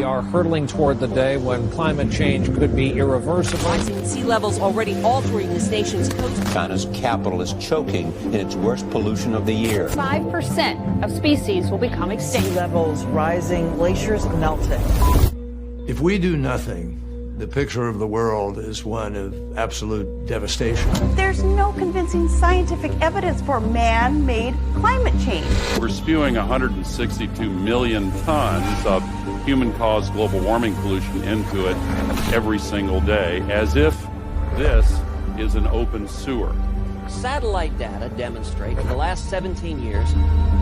are hurtling toward the day when climate change could be irreversible. Rising sea levels already altering this nation's coast. China's capital is choking in its worst pollution of the year. 5% of species will become extinct. Sea levels rising, glaciers melting. If we do nothing, the picture of the world is one of absolute devastation. There's no convincing scientific evidence for man-made climate change. We're spewing 162 million tons of human-caused global warming pollution into it every single day, as if this is an open sewer. Satellite data demonstrate for the last 17 years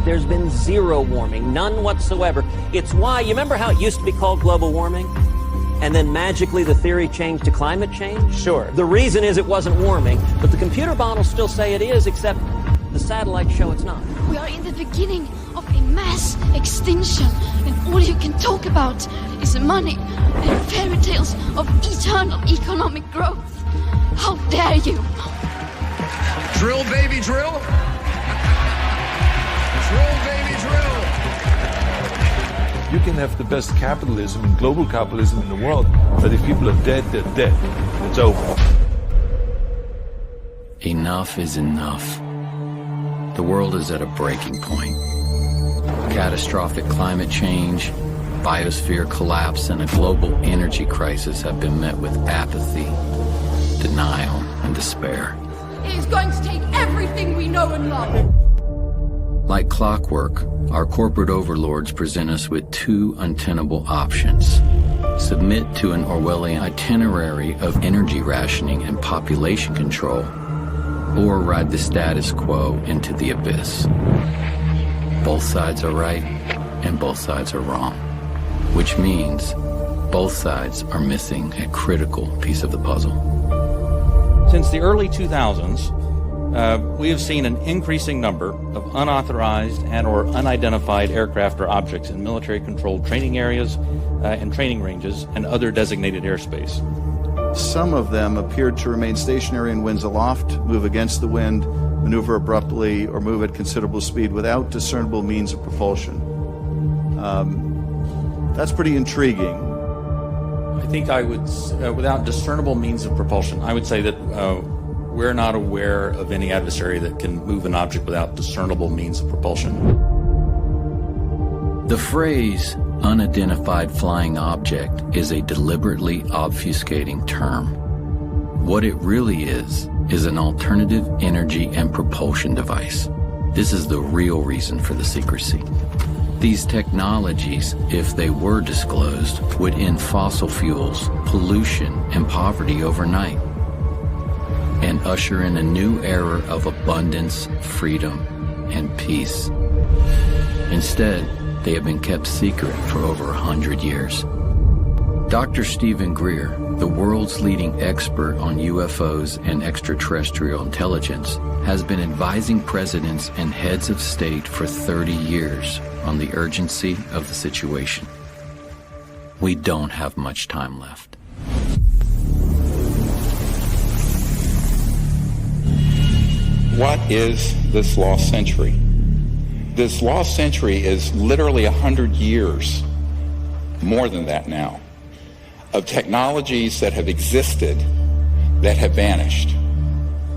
there's been zero warming, none whatsoever. It's why, you remember how it used to be called global warming? And then magically the theory changed to climate change? Sure. The reason is it wasn't warming, but the computer models still say it is, except the satellites show it's not. We are in the beginning of a mass extinction, and all you can talk about is money and fairy tales of eternal economic growth. How dare you? Drill, baby, drill. Drill, baby, drill. You can have the best capitalism and global capitalism in the world, but if people are dead, they're dead. It's over. Enough is enough. The world is at a breaking point. Catastrophic climate change, biosphere collapse, and a global energy crisis have been met with apathy, denial, and despair. It is going to take everything we know and love. Like clockwork, our corporate overlords present us with two untenable options. Submit to an Orwellian itinerary of energy rationing and population control, or ride the status quo into the abyss. Both sides are right, and both sides are wrong, which means both sides are missing a critical piece of the puzzle. Since the early 2000s, we have seen an increasing number of unauthorized and or unidentified aircraft or objects in military-controlled training areas and training ranges and other designated airspace. Some of them appeared to remain stationary in winds aloft, move against the wind, maneuver abruptly, or move at considerable speed without discernible means of propulsion. That's pretty intriguing. I think I would, without discernible means of propulsion, I would say that we're not aware of any adversary that can move an object without discernible means of propulsion. The phrase unidentified flying object is a deliberately obfuscating term. What it really is an alternative energy and propulsion device. This is the real reason for the secrecy. These technologies, if they were disclosed, would end fossil fuels, pollution, and poverty overnight, and usher in a new era of abundance, freedom, and peace. Instead, they have been kept secret for over 100 years. Dr. Steven Greer, the world's leading expert on UFOs and extraterrestrial intelligence, has been advising presidents and heads of state for 30 years on the urgency of the situation. We don't have much time left. What is this lost century? This lost century is literally 100 years, more than that now, of technologies that have existed that have vanished.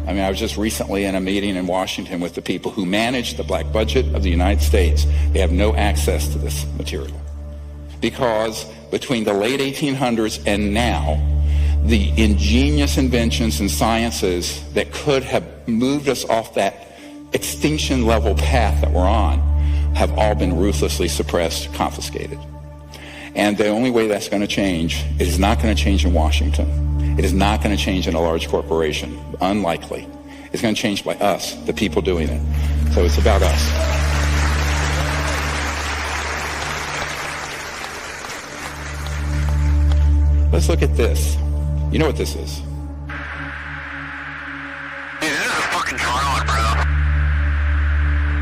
I mean, I was just recently in a meeting in Washington with the people who manage the black budget of the United States. They have no access to this material because between the late 1800s and now, the ingenious inventions and sciences that could have moved us off that extinction level path that we're on have all been ruthlessly suppressed, confiscated. And the only way that's going to change, it is not going to change in Washington. It is not going to change in a large corporation. Unlikely. It's going to change by us, the people doing it. So it's about us. Let's look at this. You know what this is? Dude, this is a fucking drone, bro.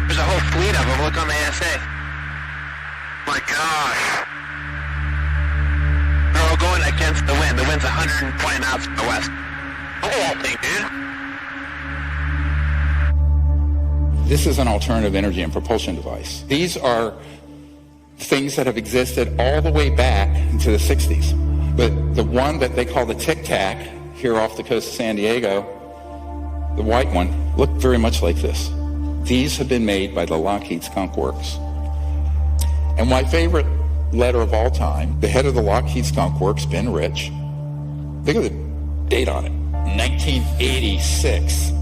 There's a whole fleet of them. Look on the ASA. My gosh. They're all going against the wind. The wind's 120 knots from the west. Look at that thing, dude. This is an alternative energy and propulsion device. These are things that have existed all the way back into the 60s. But the one that they call the Tic Tac here off the coast of San Diego, the white one, looked very much like this. These have been made by the Lockheed Skunk Works. And my favorite letter of all time, the head of the Lockheed Skunk Works, Ben Rich, look at the date on it, 1986.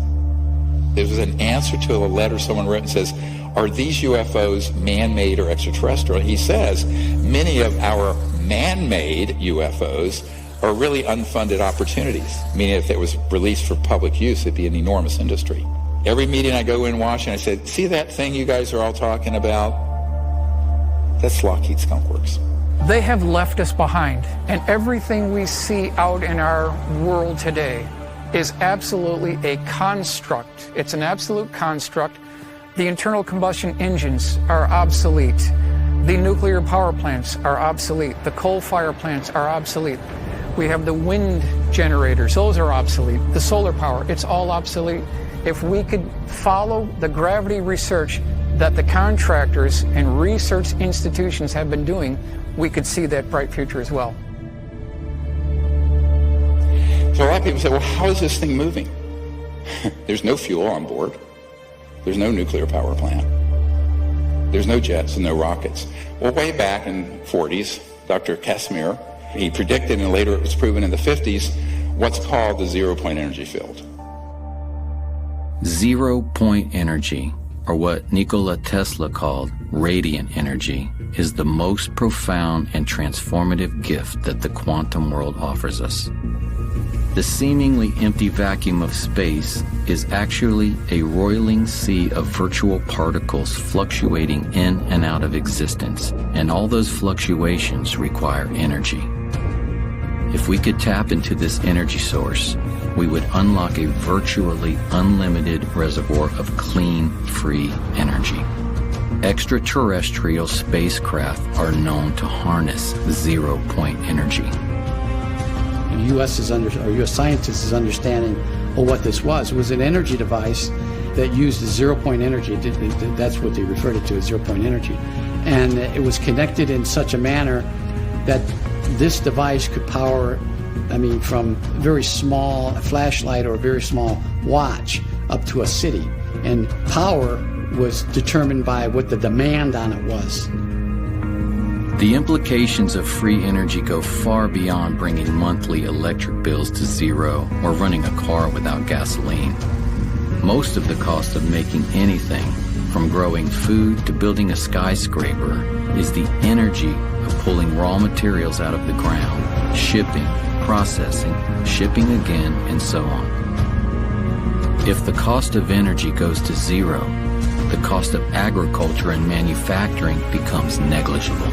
There was an answer to a letter someone wrote and says, are these UFOs man-made or extraterrestrial? He says, many of our man-made UFOs are really unfunded opportunities, meaning if it was released for public use, it'd be an enormous industry. Every meeting I go in Washington, I said, see that thing you guys are all talking about? That's Lockheed Skunk Works. They have left us behind, and everything we see out in our world today is absolutely a construct. It's an absolute construct. The internal combustion engines are obsolete. The nuclear power plants are obsolete. The coal fire plants are obsolete. We have the wind generators, those are obsolete. The solar power, it's all obsolete. If we could follow the gravity research that the contractors and research institutions have been doing, we could see that bright future as well. So a lot of people say, well, how is this thing moving? There's no fuel on board. There's no nuclear power plant. There's no jets and no rockets. Well, way back in the 40s, Dr. Casimir, he predicted, and later it was proven in the 50s, what's called the zero-point energy field. Zero-point energy, or what Nikola Tesla called radiant energy, is the most profound and transformative gift that the quantum world offers us. The seemingly empty vacuum of space is actually a roiling sea of virtual particles fluctuating in and out of existence, and all those fluctuations require energy. If we could tap into this energy source, we would unlock a virtually unlimited reservoir of clean, free energy. Extraterrestrial spacecraft are known to harness zero-point energy. The U.S. scientists' understanding of what this was an energy device that used zero-point energy. That's what they referred it to as zero-point energy. And it was connected in such a manner that this device could power, from a very small flashlight or a very small watch up to a city. And power was determined by what the demand on it was. The implications of free energy go far beyond bringing monthly electric bills to zero or running a car without gasoline. Most of the cost of making anything, from growing food to building a skyscraper, is the energy of pulling raw materials out of the ground, shipping, processing, shipping again, and so on. If the cost of energy goes to zero, the cost of agriculture and manufacturing becomes negligible.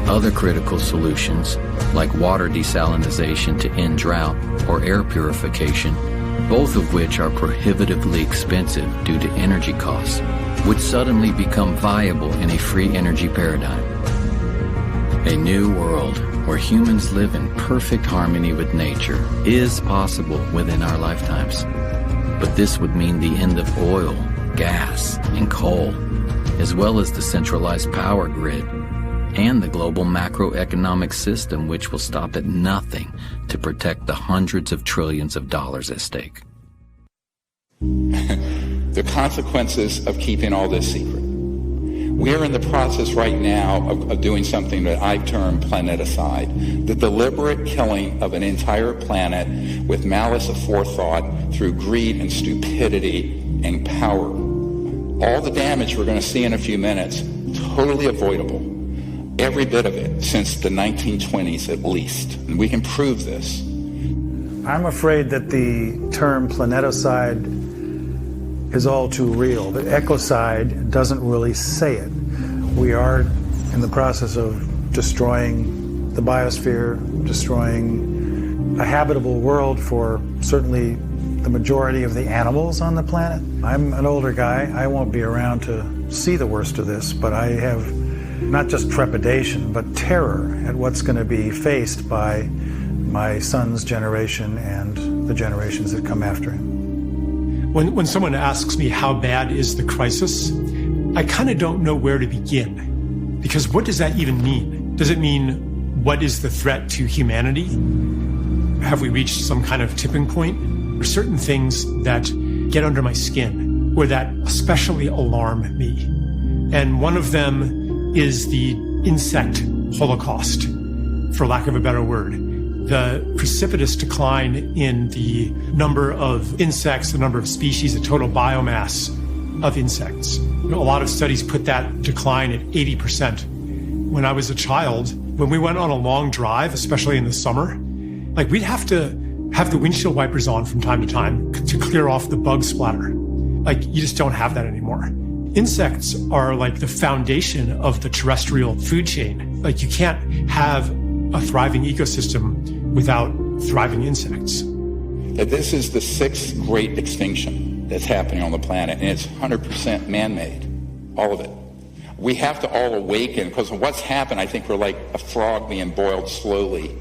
Other critical solutions, like water desalination to end drought or air purification, both of which are prohibitively expensive due to energy costs, would suddenly become viable in a free energy paradigm. A new world where humans live in perfect harmony with nature is possible within our lifetimes. But this would mean the end of oil, gas, and coal, as well as the centralized power grid, and the global macroeconomic system, which will stop at nothing to protect the hundreds of trillions of dollars at stake. The consequences of keeping all this secret. We are in the process right now of doing something that I've termed planeticide, the deliberate killing of an entire planet with malice aforethought through greed and stupidity and power. All the damage we're going to see in a few minutes, totally avoidable. Every bit of it since the 1920s at least. And we can prove this. I'm afraid that the term planeticide is all too real. The ecocide doesn't really say it. We are in the process of destroying the biosphere, destroying a habitable world for certainly the majority of the animals on the planet. I'm an older guy. I won't be around to see the worst of this, but I have not just trepidation, but terror at what's going to be faced by my son's generation and the generations that come after him. When someone asks me how bad is the crisis, I kind of don't know where to begin. Because what does that even mean? Does it mean what is the threat to humanity? Have we reached some kind of tipping point? There are certain things that get under my skin or that especially alarm me. And one of them is the insect holocaust, for lack of a better word. The precipitous decline in the number of insects, the number of species, the total biomass of insects. A lot of studies put that decline at 80%. When I was a child, when we went on a long drive, especially in the summer, like we'd have to have the windshield wipers on from time to time to clear off the bug splatter. Like you just don't have that anymore. Insects are like the foundation of the terrestrial food chain. Like you can't have a thriving ecosystem without thriving insects. This is the sixth great extinction that's happening on the planet, and it's 100% man-made, all of it. We have to all awaken, because of what's happened, I think we're like a frog being boiled slowly.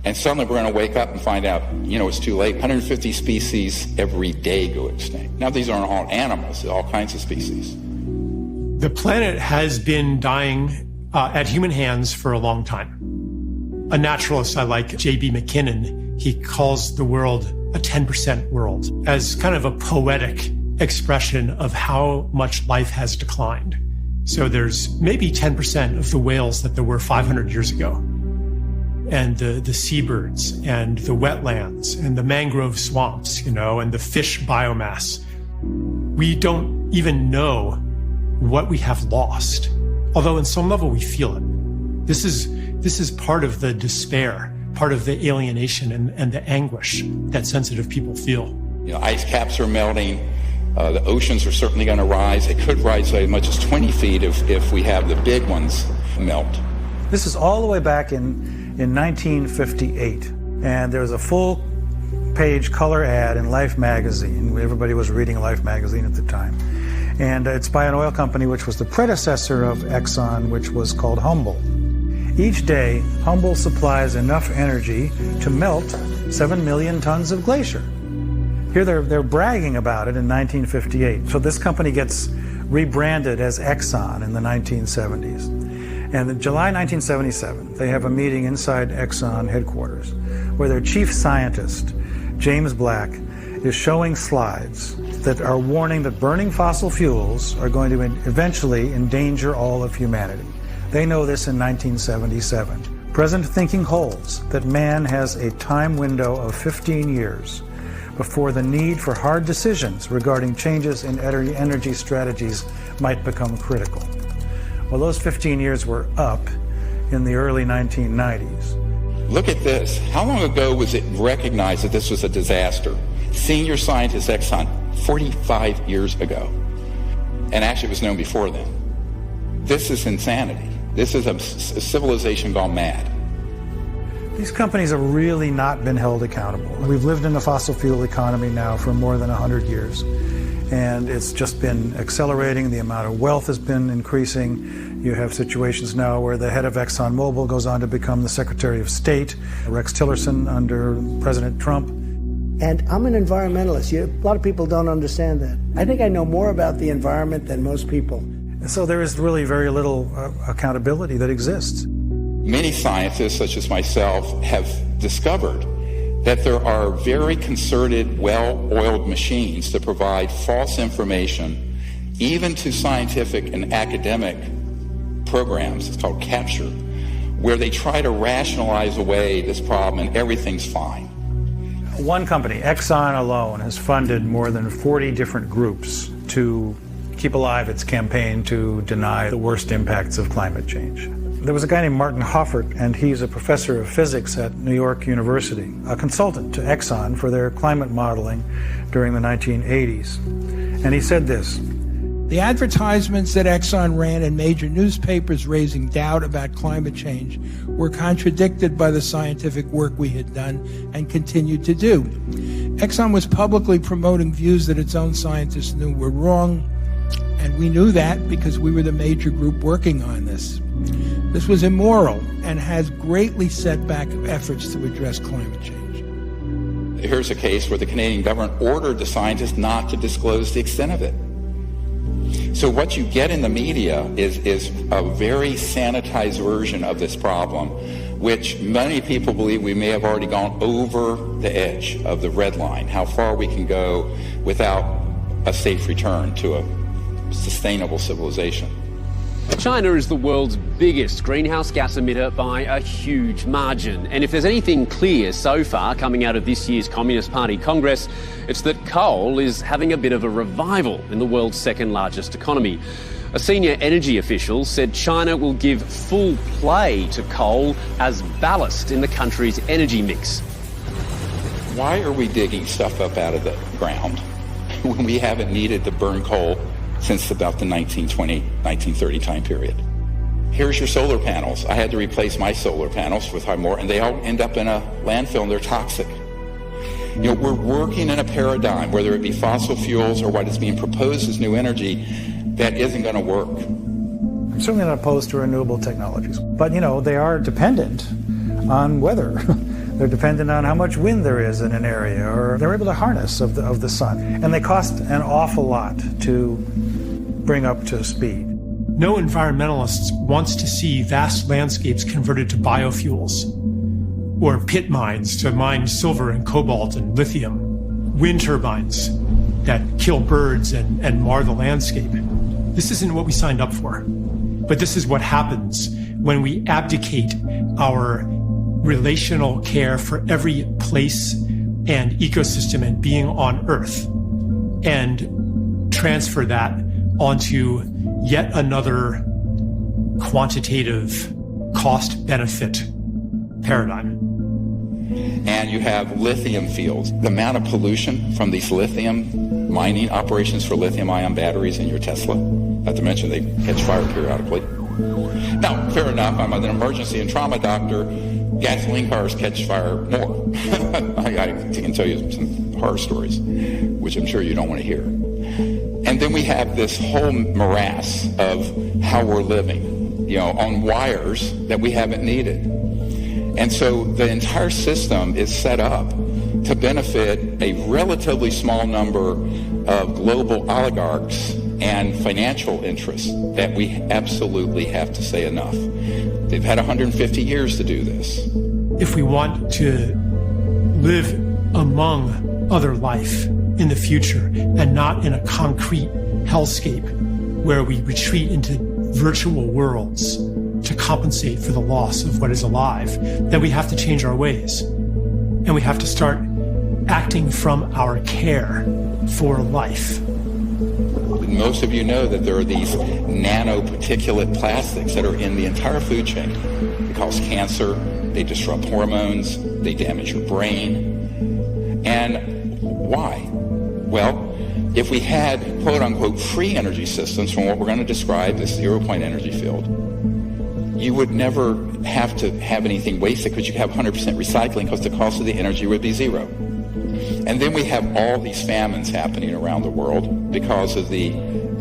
And suddenly we're going to wake up and find out, it's too late. 150 species every day go extinct. Now, these aren't all animals, they're all kinds of species. The planet has been dying at human hands for a long time. A naturalist I like, J.B. McKinnon, he calls the world a 10% world as kind of a poetic expression of how much life has declined. So there's maybe 10% of the whales that there were 500 years ago, and the seabirds and the wetlands and the mangrove swamps, and the fish biomass. We don't even know what we have lost, although in some level we feel it. This is part of the despair, part of the alienation and the anguish that sensitive people feel. Ice caps are melting. The oceans are certainly going to rise. It could rise as much as 20 feet if we have the big ones melt. This is all the way back in 1958. And there was a full-page color ad in Life magazine. Everybody was reading Life magazine at the time. And it's by an oil company which was the predecessor of Exxon, which was called Humble. Each day, Humble supplies enough energy to melt 7 million tons of glacier. Here they're bragging about it in 1958. So this company gets rebranded as Exxon in the 1970s. And in July 1977, they have a meeting inside Exxon headquarters where their chief scientist, James Black, is showing slides that are warning that burning fossil fuels are going to eventually endanger all of humanity. They know this in 1977. Present thinking holds that man has a time window of 15 years before the need for hard decisions regarding changes in energy strategies might become critical. Well, those 15 years were up in the early 1990s. Look at this. How long ago was it recognized that this was a disaster? Senior scientist Exxon, 45 years ago. And actually it was known before then. This is insanity. This is a civilization gone mad. These companies have really not been held accountable. We've lived in a fossil fuel economy now for more than 100 years. And it's just been accelerating. The amount of wealth has been increasing. You have situations now where the head of ExxonMobil goes on to become the Secretary of State, Rex Tillerson under President Trump. And I'm an environmentalist. A lot of people don't understand that. I think I know more about the environment than most people. And so there is really very little accountability that exists. Many scientists, such as myself, have discovered that there are very concerted, well-oiled machines that provide false information, even to scientific and academic programs. It's called capture, where they try to rationalize away this problem and everything's fine. One company, Exxon alone, has funded more than 40 different groups to keep alive its campaign to deny the worst impacts of climate change. There was a guy named Martin Hoffert, and he's a professor of physics at New York University, a consultant to Exxon for their climate modeling during the 1980s. And he said this: the advertisements that Exxon ran in major newspapers raising doubt about climate change were contradicted by the scientific work we had done and continued to do. Exxon was publicly promoting views that its own scientists knew were wrong, and we knew that because we were the major group working on this. This was immoral and has greatly set back efforts to address climate change. Here's a case where the Canadian government ordered the scientists not to disclose the extent of it. So what you get in the media is a very sanitized version of this problem, which many people believe we may have already gone over the edge of the red line, how far we can go without a safe return to a sustainable civilization. China is the world's biggest greenhouse gas emitter by a huge margin. And if there's anything clear so far coming out of this year's Communist Party Congress, it's that coal is having a bit of a revival in the world's second largest economy. A senior energy official said China will give full play to coal as ballast in the country's energy mix. Why are we digging stuff up out of the ground when we haven't needed to burn coal since about the 1920, 1930 time period? Here's your solar panels. I had to replace my solar panels with more, and they all end up in a landfill and they're toxic. You know, we're working in a paradigm, whether it be fossil fuels or what is being proposed as new energy, that isn't going to work. I'm certainly not opposed to renewable technologies, but they are dependent on weather. They're dependent on how much wind there is in an area, or they're able to harness of the sun. And they cost an awful lot to bring up to speed. No environmentalist wants to see vast landscapes converted to biofuels or pit mines to mine silver and cobalt and lithium, wind turbines that kill birds and mar the landscape. This isn't what we signed up for. But this is what happens when we abdicate our relational care for every place and ecosystem and being on Earth and transfer that onto yet another quantitative cost-benefit paradigm. And you have lithium fields. The amount of pollution from these lithium mining operations for lithium-ion batteries in your Tesla, not to mention they catch fire periodically. Now, fair enough, I'm an emergency and trauma doctor. Gasoline cars catch fire more. I can tell you some horror stories, which I'm sure you don't want to hear. And then we have this whole morass of how we're living, on wires that we haven't needed. And so the entire system is set up to benefit a relatively small number of global oligarchs and financial interests that we absolutely have to say enough. They've had 150 years to do this. If we want to live among other life in the future and not in a concrete hellscape where we retreat into virtual worlds to compensate for the loss of what is alive, then we have to change our ways. And we have to start acting from our care for life. Most of you know that there are these nanoparticulate plastics that are in the entire food chain. They cause cancer, they disrupt hormones, they damage your brain. And why? Well, if we had quote-unquote free energy systems from what we're going to describe as zero-point energy field, you would never have to have anything wasted because you have 100% recycling because the cost of the energy would be zero. And then we have all these famines happening around the world because of the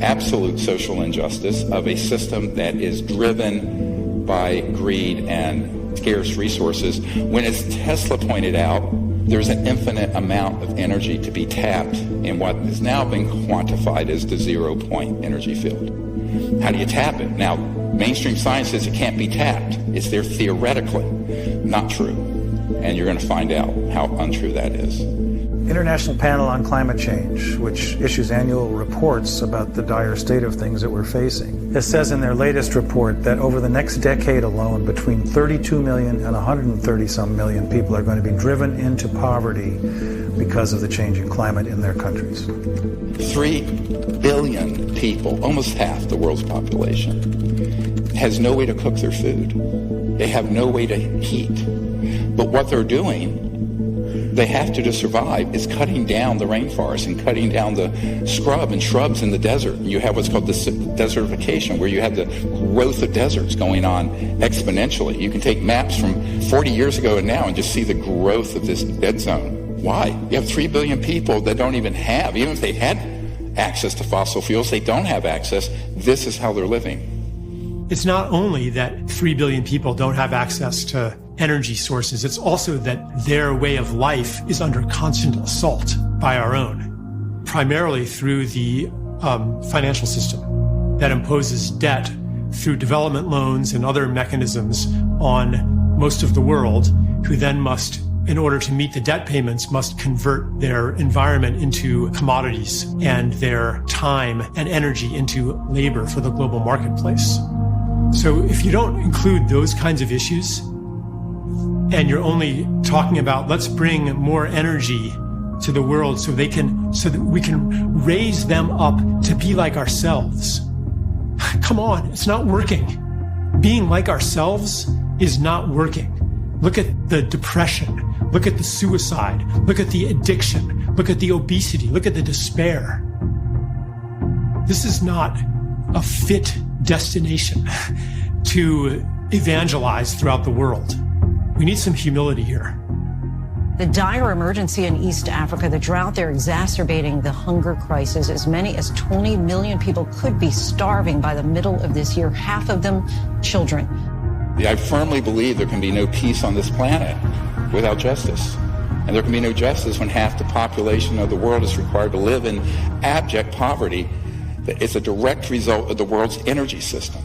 absolute social injustice of a system that is driven by greed and scarce resources. When, as Tesla pointed out, there's an infinite amount of energy to be tapped in what has now been quantified as the zero-point energy field. How do you tap it? Now, mainstream science says it can't be tapped. It's there theoretically. Not true. And you're going to find out how untrue that is. International Panel on Climate Change, which issues annual reports about the dire state of things that we're facing. It says in their latest report that over the next decade alone, between 32 million and 130-some million people are going to be driven into poverty because of the changing climate in their countries. 3 billion people, almost half the world's population, has no way to cook their food. They have no way to heat. But what they're doing, they have to survive, is cutting down the rainforest and cutting down the scrub and shrubs in the desert. You have what's called desertification, where you have the growth of deserts going on exponentially. You can take maps from 40 years ago and now and just see the growth of this dead zone. Why? You have 3 billion people that don't even have, even if they had access to fossil fuels, they don't have access. This is how they're living. It's not only that 3 billion people don't have access to energy sources, it's also that their way of life is under constant assault by our own, primarily through the financial system. that imposes debt through development loans and other mechanisms on most of the world, who then must, in order to meet the debt payments, must convert their environment into commodities and their time and energy into labor for the global marketplace. So if you don't include those kinds of issues, and you're only talking about let's bring more energy to the world so that we can raise them up to be like ourselves. Come on, it's not working. Being like ourselves is not working. Look at the depression. Look at the suicide. Look at the addiction. Look at the obesity. Look at the despair. This is not a fit destination to evangelize throughout the world. We need some humility here. The dire emergency in East Africa, the drought there exacerbating the hunger crisis. As many as 20 million people could be starving by the middle of this year, half of them children. I firmly believe there can be no peace on this planet without justice. And there can be no justice when half the population of the world is required to live in abject poverty. It's a direct result of the world's energy system.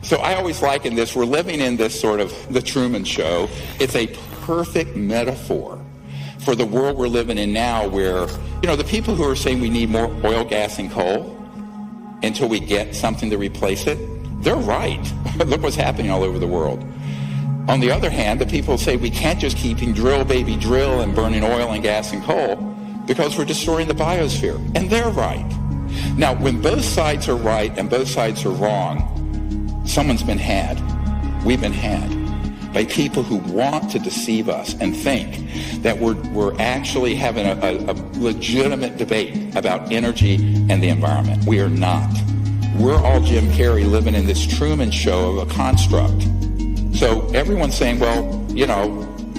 So I always liken this, we're living in this sort of the Truman Show. It's a perfect metaphor for the world we're living in now, where, the people who are saying we need more oil, gas, and coal until we get something to replace it, they're right. Look what's happening all over the world. On the other hand, the people say we can't just keep drill, baby, drill and burning oil and gas and coal because we're destroying the biosphere. And they're right. Now, when both sides are right and both sides are wrong, someone's been had. We've been had by people who want to deceive us and think that we're actually having a legitimate debate about energy and the environment. We are not. We're all Jim Carrey living in this Truman Show of a construct. So everyone's saying, well, we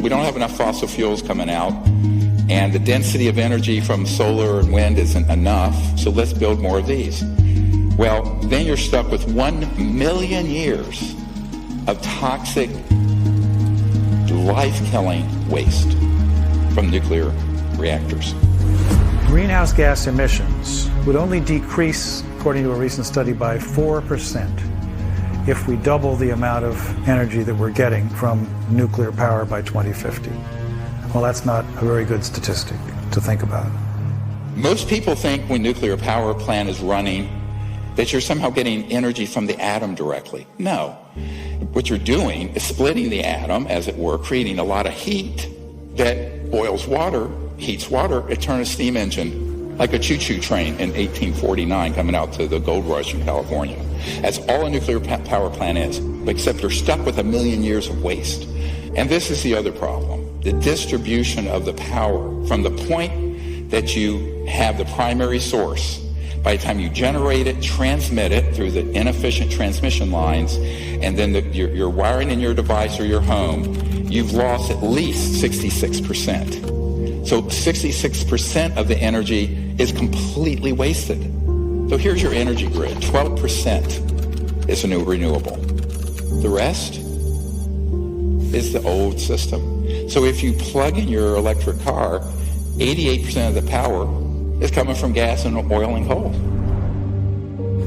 don't have enough fossil fuels coming out, and the density of energy from solar and wind isn't enough, so let's build more of these. Well, then you're stuck with 1 million years of toxic, life-killing waste from nuclear reactors. Greenhouse gas emissions would only decrease, according to a recent study, by 4% if we double the amount of energy that we're getting from nuclear power by 2050. Well, that's not a very good statistic to think about. Most people think when nuclear power plant is running that you're somehow getting energy from the atom directly. No. What you're doing is splitting the atom, as it were, creating a lot of heat that boils water, heats water. It turns a steam engine like a choo-choo train in 1849 coming out to the gold rush in California. That's all a nuclear power plant is, except you're stuck with 1 million years of waste. And this is the other problem. The distribution of the power from the point that you have the primary source, by the time you generate it, transmit it through the inefficient transmission lines, and then you're wiring in your device or your home, you've lost at least 66%. So 66% of the energy is completely wasted. So here's your energy grid. 12% is a new renewable. The rest is the old system. So if you plug in your electric car, 88% of the power is coming from gas and oil and coal.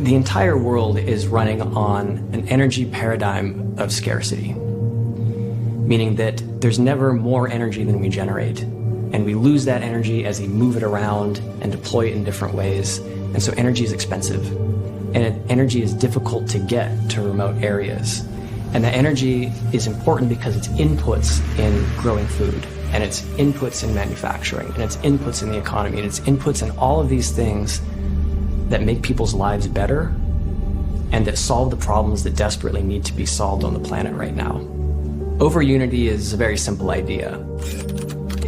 The entire world is running on an energy paradigm of scarcity, meaning that there's never more energy than we generate, and we lose that energy as we move it around and deploy it in different ways. And so energy is expensive, and energy is difficult to get to remote areas. And that energy is important because it's inputs in growing food, and it's inputs in manufacturing, and it's inputs in the economy, and it's inputs in all of these things that make people's lives better and that solve the problems that desperately need to be solved on the planet right now. Over unity is a very simple idea.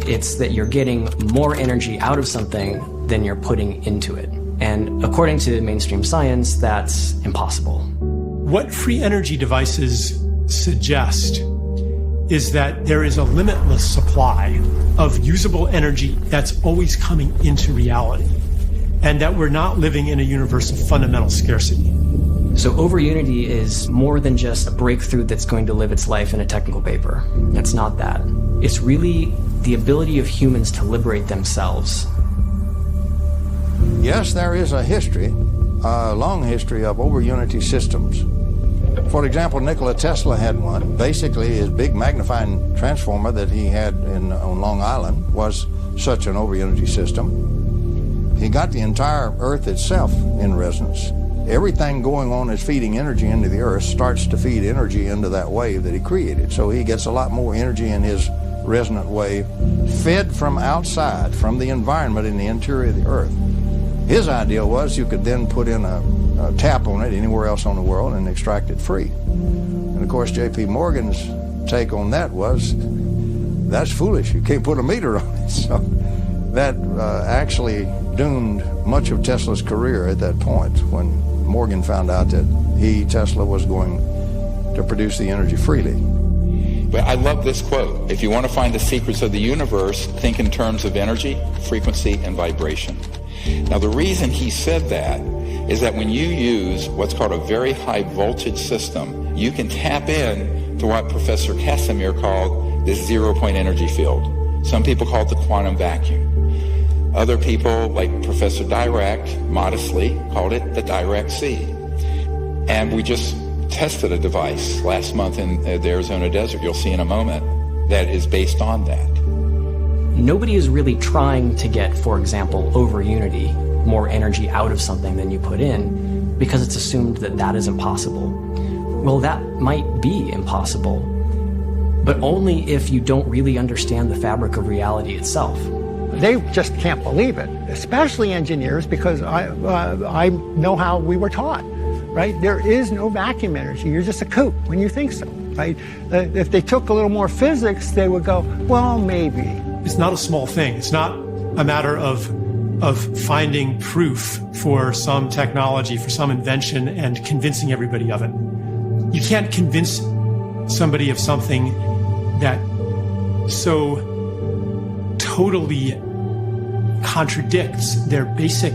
It's that you're getting more energy out of something than you're putting into it. And according to mainstream science, that's impossible. What free energy devices suggest is that there is a limitless supply of usable energy that's always coming into reality, and that we're not living in a universe of fundamental scarcity. So over unity is more than just a breakthrough that's going to live its life in a technical paper. It's not that. It's really the ability of humans to liberate themselves. Yes, there is a history a long history of over-unity systems. For example, Nikola Tesla had one. Basically, his big magnifying transformer that he had on Long Island was such an over-unity system. He got the entire Earth itself in resonance. Everything going on is feeding energy into the Earth starts to feed energy into that wave that he created. So he gets a lot more energy in his resonant wave fed from outside, from the environment in the interior of the Earth. His idea was you could then put in a tap on it anywhere else on the world and extract it free. And of course, J.P. Morgan's take on that was, that's foolish. You can't put a meter on it. So that actually doomed much of Tesla's career at that point when Morgan found out that Tesla, was going to produce the energy freely. But I love this quote. If you want to find the secrets of the universe, think in terms of energy, frequency, and vibration. Now, the reason he said that is that when you use what's called a very high voltage system, you can tap in to what Professor Casimir called this zero-point energy field. Some people call it the quantum vacuum. Other people, like Professor Dirac, modestly called it the Dirac Sea. And we just tested a device last month in the Arizona desert, you'll see in a moment, that is based on that. Nobody is really trying to get, for example, over unity, more energy out of something than you put in, because it's assumed that that is impossible. Well, that might be impossible, but only if you don't really understand the fabric of reality itself. They just can't believe it, especially engineers, because I know how we were taught, right? There is no vacuum energy. You're just a kook when you think so, right? If they took a little more physics, they would go, well, maybe. It's not a small thing. It's not a matter of finding proof for some technology, for some invention, and convincing everybody of it. You can't convince somebody of something that so totally contradicts their basic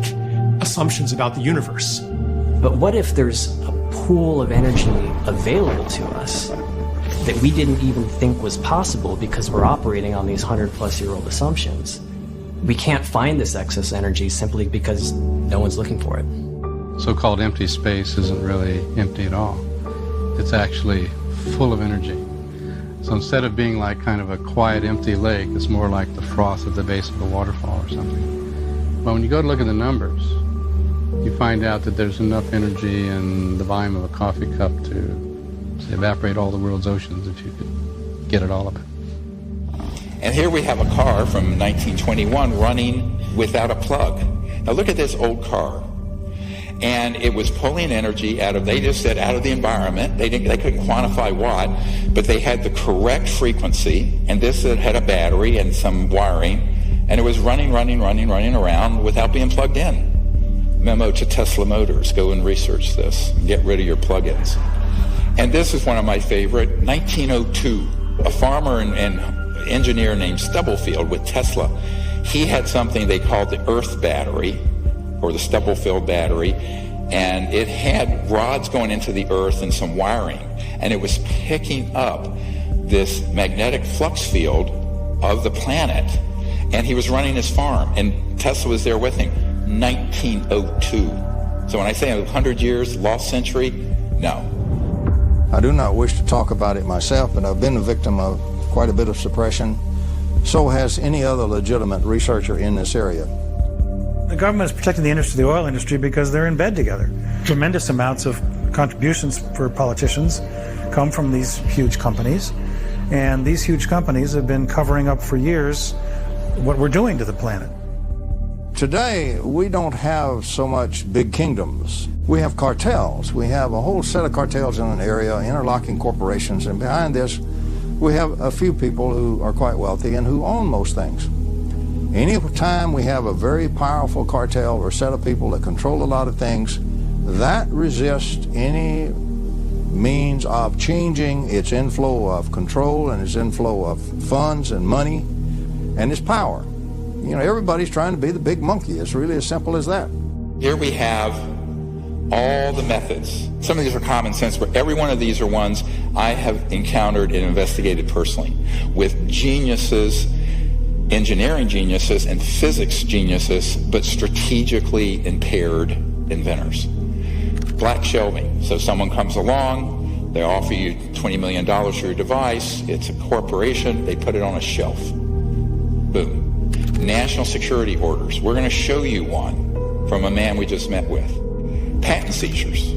assumptions about the universe. But what if there's a pool of energy available to us that we didn't even think was possible because we're operating on these 100-plus-year-old assumptions? We can't find this excess energy simply because no one's looking for it. So-called empty space isn't really empty at all. It's actually full of energy. So instead of being like kind of a quiet, empty lake, it's more like the froth at the base of a waterfall or something. But when you go to look at the numbers, you find out that there's enough energy in the volume of a coffee cup to evaporate all the world's oceans if you could get it all of it. And here we have a car from 1921 running without a plug. Now look at this old car. And it was pulling energy out of, they just said, out of the environment. They couldn't quantify what, but they had the correct frequency, and this had a battery and some wiring, and it was running around without being plugged in. Memo to Tesla Motors, go and research this. Get rid of your plug-ins. And this is one of my favorite, 1902. A farmer and engineer named Stubblefield with Tesla, he had something they called the Earth battery, or the Stubblefield battery, and it had rods going into the Earth and some wiring, and it was picking up this magnetic flux field of the planet, and he was running his farm, and Tesla was there with him. 1902. So when I say 100 years, lost century, no. I do not wish to talk about it myself, but I've been a victim of quite a bit of suppression. So has any other legitimate researcher in this area. The government is protecting the interests of the oil industry because they're in bed together. Tremendous amounts of contributions for politicians come from these huge companies, and these huge companies have been covering up for years what we're doing to the planet. Today, we don't have so much big kingdoms. We have cartels. We have a whole set of cartels in an area, interlocking corporations, and behind this, we have a few people who are quite wealthy and who own most things. Any time we have a very powerful cartel or set of people that control a lot of things, that resists any means of changing its inflow of control and its inflow of funds and money and its power. You know, everybody's trying to be the big monkey. It's really as simple as that. Here we have all the methods. Some of these are common sense, but every one of these are ones I have encountered and investigated personally with geniuses, engineering geniuses and physics geniuses, but strategically impaired inventors. black shelving. So someone comes along, they offer you $20 million for your device, it's a corporation, they put it on a shelf. Boom. National security orders. We're going to show you one from a man we just met with. Patent seizures.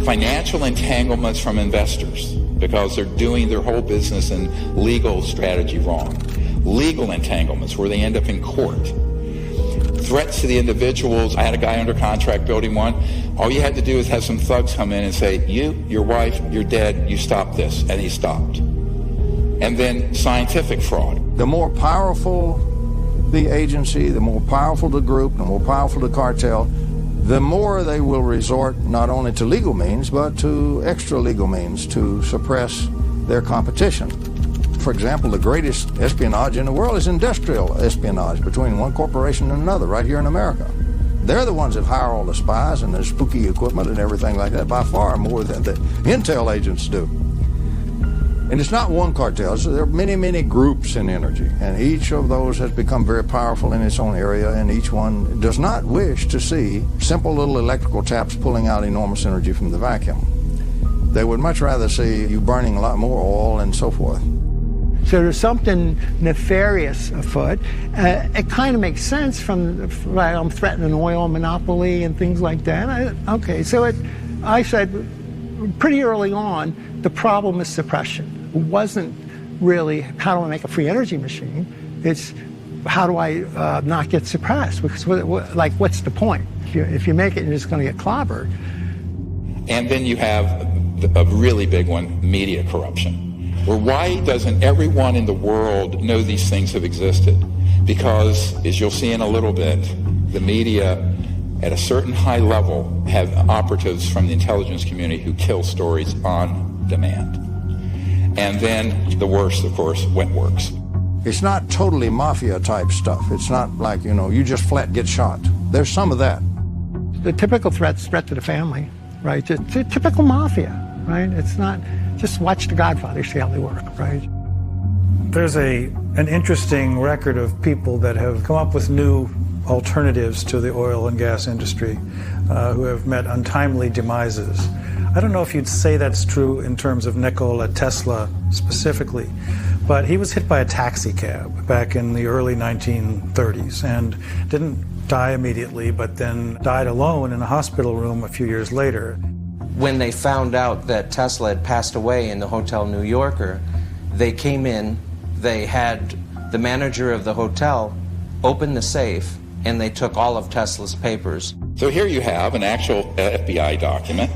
Financial entanglements from investors because they're doing their whole business and legal strategy wrong. Legal entanglements where they end up in court. Threats to the individuals. I had a guy under contract building one. All you had to do is have some thugs come in and say, you, your wife, you're dead, you stop this. And he stopped. And then scientific fraud. The more powerful the agency, the more powerful the group, the more powerful the cartel, the more they will resort not only to legal means, but to extra legal means to suppress their competition. For example, the greatest espionage in the world is industrial espionage between one corporation and another right here in America. They're the ones that hire all the spies and the spooky equipment and everything like that by far more than the intel agents do. And it's not one cartel, so there are many, many groups in energy, and each of those has become very powerful in its own area, and each one does not wish to see simple little electrical taps pulling out enormous energy from the vacuum. They would much rather see you burning a lot more oil and so forth. So there's something nefarious afoot. It kind of makes sense from I'm threatening an oil monopoly and things like that. I said pretty early on, the problem is suppression. It wasn't really how do I make a free energy machine. It's how do I not get suppressed? Because what's the point? If you make it, you're just going to get clobbered. And then you have a really big one, media corruption. Well, why doesn't everyone in the world know these things have existed? Because, as you'll see in a little bit, the media at a certain high level have operatives from the intelligence community who kill stories on demand. And then the worst, of course, when it works. It's not totally mafia type stuff. It's not like, you just flat get shot. There's some of that. The typical threat to the family, right? Just typical mafia, right? It's not just watch The Godfather, see how they work, right? There's an interesting record of people that have come up with new alternatives to the oil and gas industry who have met untimely demises. I don't know if you'd say that's true in terms of Nikola Tesla specifically, but he was hit by a taxi cab back in the early 1930s and didn't die immediately, but then died alone in a hospital room a few years later. When they found out that Tesla had passed away in the Hotel New Yorker, they came in, they had the manager of the hotel open the safe, and they took all of Tesla's papers. So here you have an actual FBI document,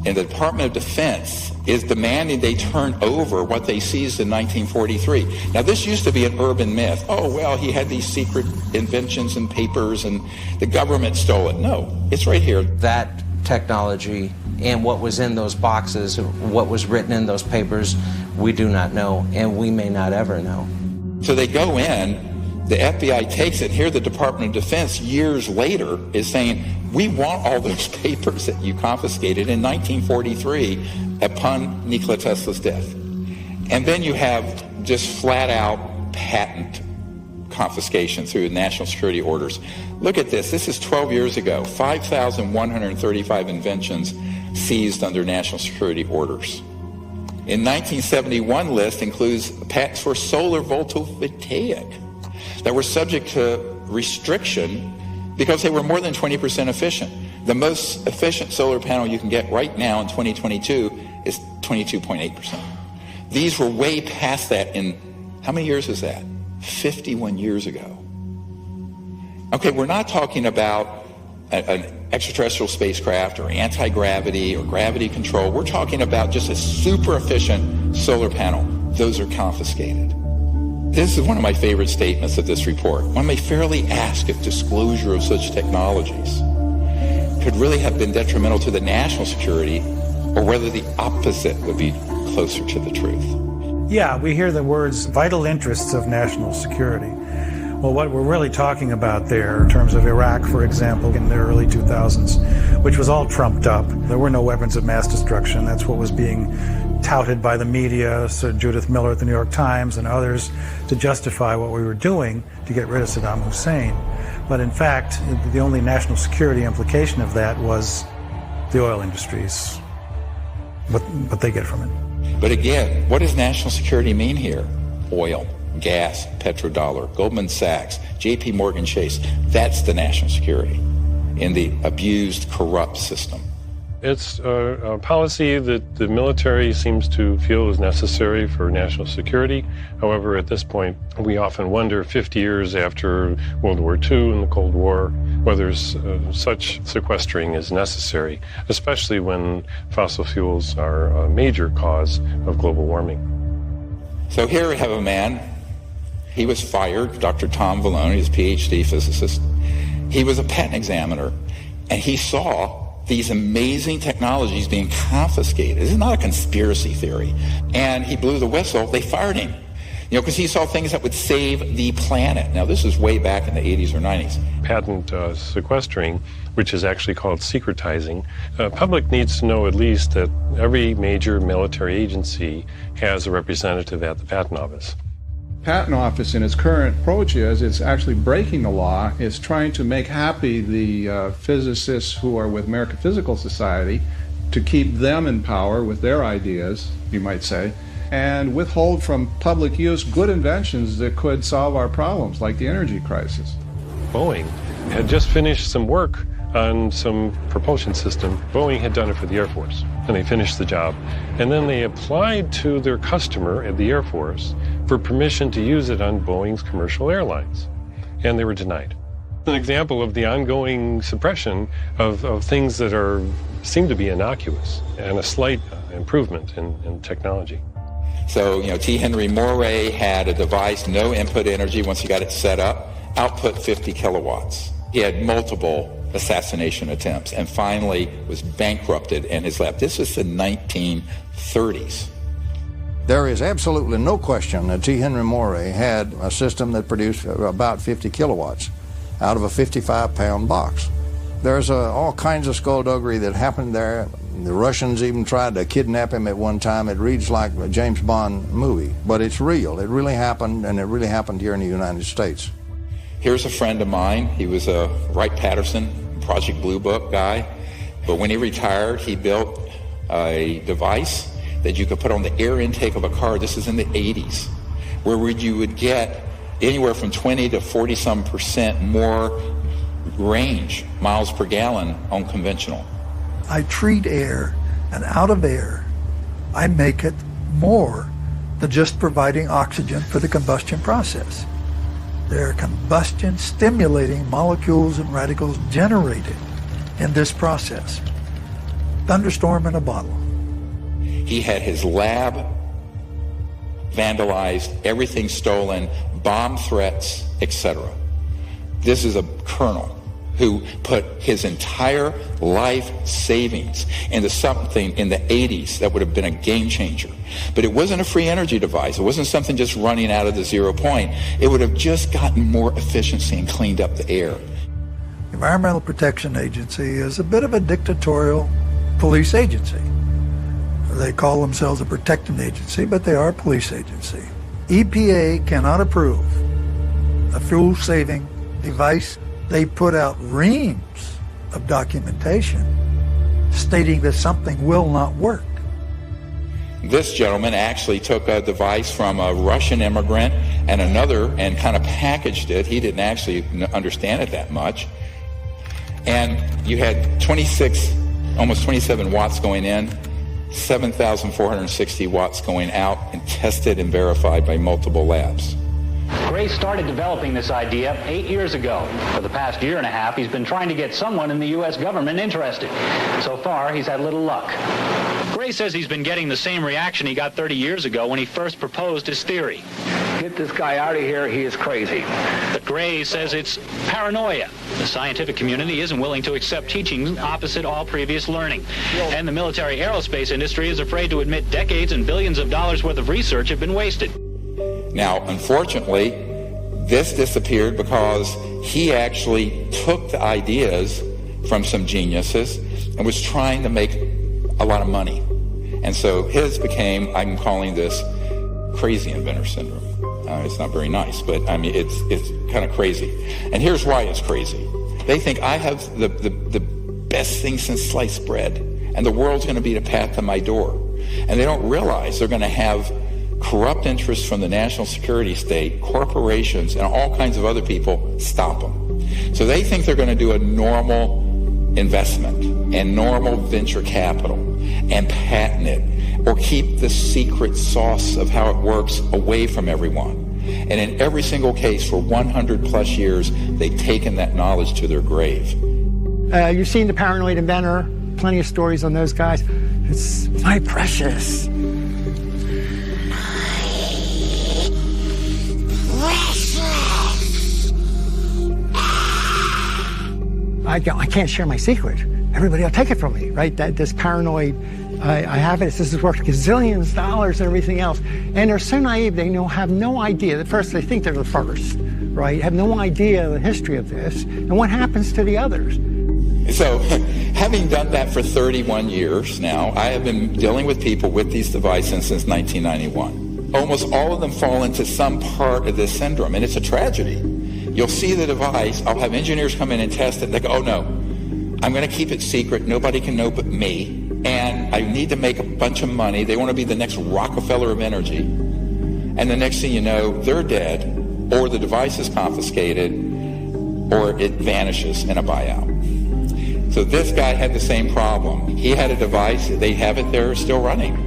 and the Department of Defense is demanding they turn over what they seized in 1943. Now, this used to be an urban myth. Oh, well, he had these secret inventions and papers, and the government stole it. No, it's right here. That technology and what was in those boxes, what was written in those papers, we do not know, and we may not ever know. So they go in, the FBI takes it. Here the Department of Defense years later is saying, we want all those papers that you confiscated in 1943 upon Nikola Tesla's death. And then you have just flat out patent confiscation through national security orders. Look at this. This is 12 years ago. 5,135 inventions seized under national security orders. In 1971 list includes patents for solar photovoltaic that were subject to restriction because they were more than 20% efficient. The most efficient solar panel you can get right now in 2022 is 22.8%. These were way past that in, how many years is that? 51 years ago. Okay, we're not talking about an extraterrestrial spacecraft or anti-gravity or gravity control. We're talking about just a super efficient solar panel. Those are confiscated. This is one of my favorite statements of this report. One may fairly ask if disclosure of such technologies could really have been detrimental to the national security, or whether the opposite would be closer to the truth. Yeah, we hear the words vital interests of national security. Well, what we're really talking about there in terms of Iraq, for example, in the early 2000s, which was all trumped up. There were no weapons of mass destruction. That's what was being touted by the media, Sir Judith Miller at the New York Times and others, to justify what we were doing to get rid of Saddam Hussein. But in fact, the only national security implication of that was the oil industries, what they get from it. But again, what does national security mean here? Oil, gas, petrodollar, Goldman Sachs, JP Morgan Chase. That's the national security in the abused, corrupt system. It's a policy that the military seems to feel is necessary for national security. However, at this point, we often wonder, 50 years after World War II and the Cold War, whether such sequestering is necessary, especially when fossil fuels are a major cause of global warming. So here we have a man. He was fired, Dr. Tom Vallone, he's a PhD physicist. He was a patent examiner, and he saw these amazing technologies being confiscated. This is not a conspiracy theory. And he blew the whistle. They fired him, because he saw things that would save the planet. Now, this is way back in the 80s or 90s. Patent sequestering, which is actually called secretizing, public needs to know at least that every major military agency has a representative at the patent office. Patent Office in its current approach is it's actually breaking the law. It's trying to make happy the physicists who are with American Physical Society to keep them in power with their ideas, you might say, and withhold from public use good inventions that could solve our problems, like the energy crisis. Boeing had just finished some work on some propulsion system. Boeing had done it for the Air Force, and they finished the job. And then they applied to their customer at the Air Force for permission to use it on Boeing's commercial airlines, and they were denied. An example of the ongoing suppression of things that seem to be innocuous and a slight improvement in technology. So, T. Henry Moray had a device, no input energy once he got it set up, output 50 kilowatts. He had multiple assassination attempts and finally was bankrupted in his lab. This was the 1930s. There is absolutely no question that T. Henry Moray had a system that produced about 50 kilowatts out of a 55-pound box. There's all kinds of skullduggery that happened there. The Russians even tried to kidnap him at one time. It reads like a James Bond movie, but it's real. It really happened, and it really happened here in the United States. Here's a friend of mine. He was a Wright-Patterson Project Blue Book guy, but when he retired, he built a device that you could put on the air intake of a car. This is in the 80s, where you would get anywhere from 20 to 40% more range, miles per gallon, on conventional. I treat air, and out of air, I make it more than just providing oxygen for the combustion process. There are combustion-stimulating molecules and radicals generated in this process. Thunderstorm in a bottle. He had his lab vandalized, everything stolen, bomb threats, etc. This is a colonel who put his entire life savings into something in the 80s that would have been a game changer. But it wasn't a free energy device. It wasn't something just running out of the 0 point. It would have just gotten more efficiency and cleaned up the air. The Environmental Protection Agency is a bit of a dictatorial police agency. They call themselves a protecting agency, but they are a police agency. EPA cannot approve a fuel-saving device. They put out reams of documentation stating that something will not work. This gentleman actually took a device from a Russian immigrant and another and kind of packaged it. He didn't actually understand it that much. And you had 26, almost 27 watts going in, 7,460 watts going out, and tested and verified by multiple labs. Gray started developing this idea 8 years ago. For the past year and a half, he's been trying to get someone in the U.S. government interested. So far, he's had little luck. Gray says he's been getting the same reaction he got 30 years ago when he first proposed his theory. Get this guy out of here, he is crazy. But Gray says it's paranoia. The scientific community isn't willing to accept teachings opposite all previous learning. And the military aerospace industry is afraid to admit decades and billions of dollars worth of research have been wasted. Now, unfortunately, this disappeared because he actually took the ideas from some geniuses and was trying to make a lot of money. And so his became, I'm calling this crazy inventor syndrome. It's not very nice, but I mean, it's kind of crazy. And here's why it's crazy. They think I have the best thing since sliced bread, and the world's going to be the path to my door. And they don't realize they're going to have corrupt interests from the national security state, corporations, and all kinds of other people stop them. So they think they're going to do a normal investment and normal venture capital and patent it, or keep the secret sauce of how it works away from everyone. And in every single case for 100 plus years, they've taken that knowledge to their grave. You've seen The Paranoid Inventor, plenty of stories on those guys. It's my precious. I can't share my secret. Everybody will take it from me, right? That this paranoid, I have it. This is worth gazillions of dollars and everything else. And they're so naive, they have no idea. At first, they think they're the first, right? Have no idea the history of this and what happens to the others. So, having done that for 31 years now, I have been dealing with people with these devices since 1991. Almost all of them fall into some part of this syndrome, and it's a tragedy. You'll see the device, I'll have engineers come in and test it, they go, oh no, I'm going to keep it secret, nobody can know but me, and I need to make a bunch of money. They want to be the next Rockefeller of energy, and the next thing you know, they're dead, or the device is confiscated, or it vanishes in a buyout. So this guy had the same problem. He had a device, they have it there still running.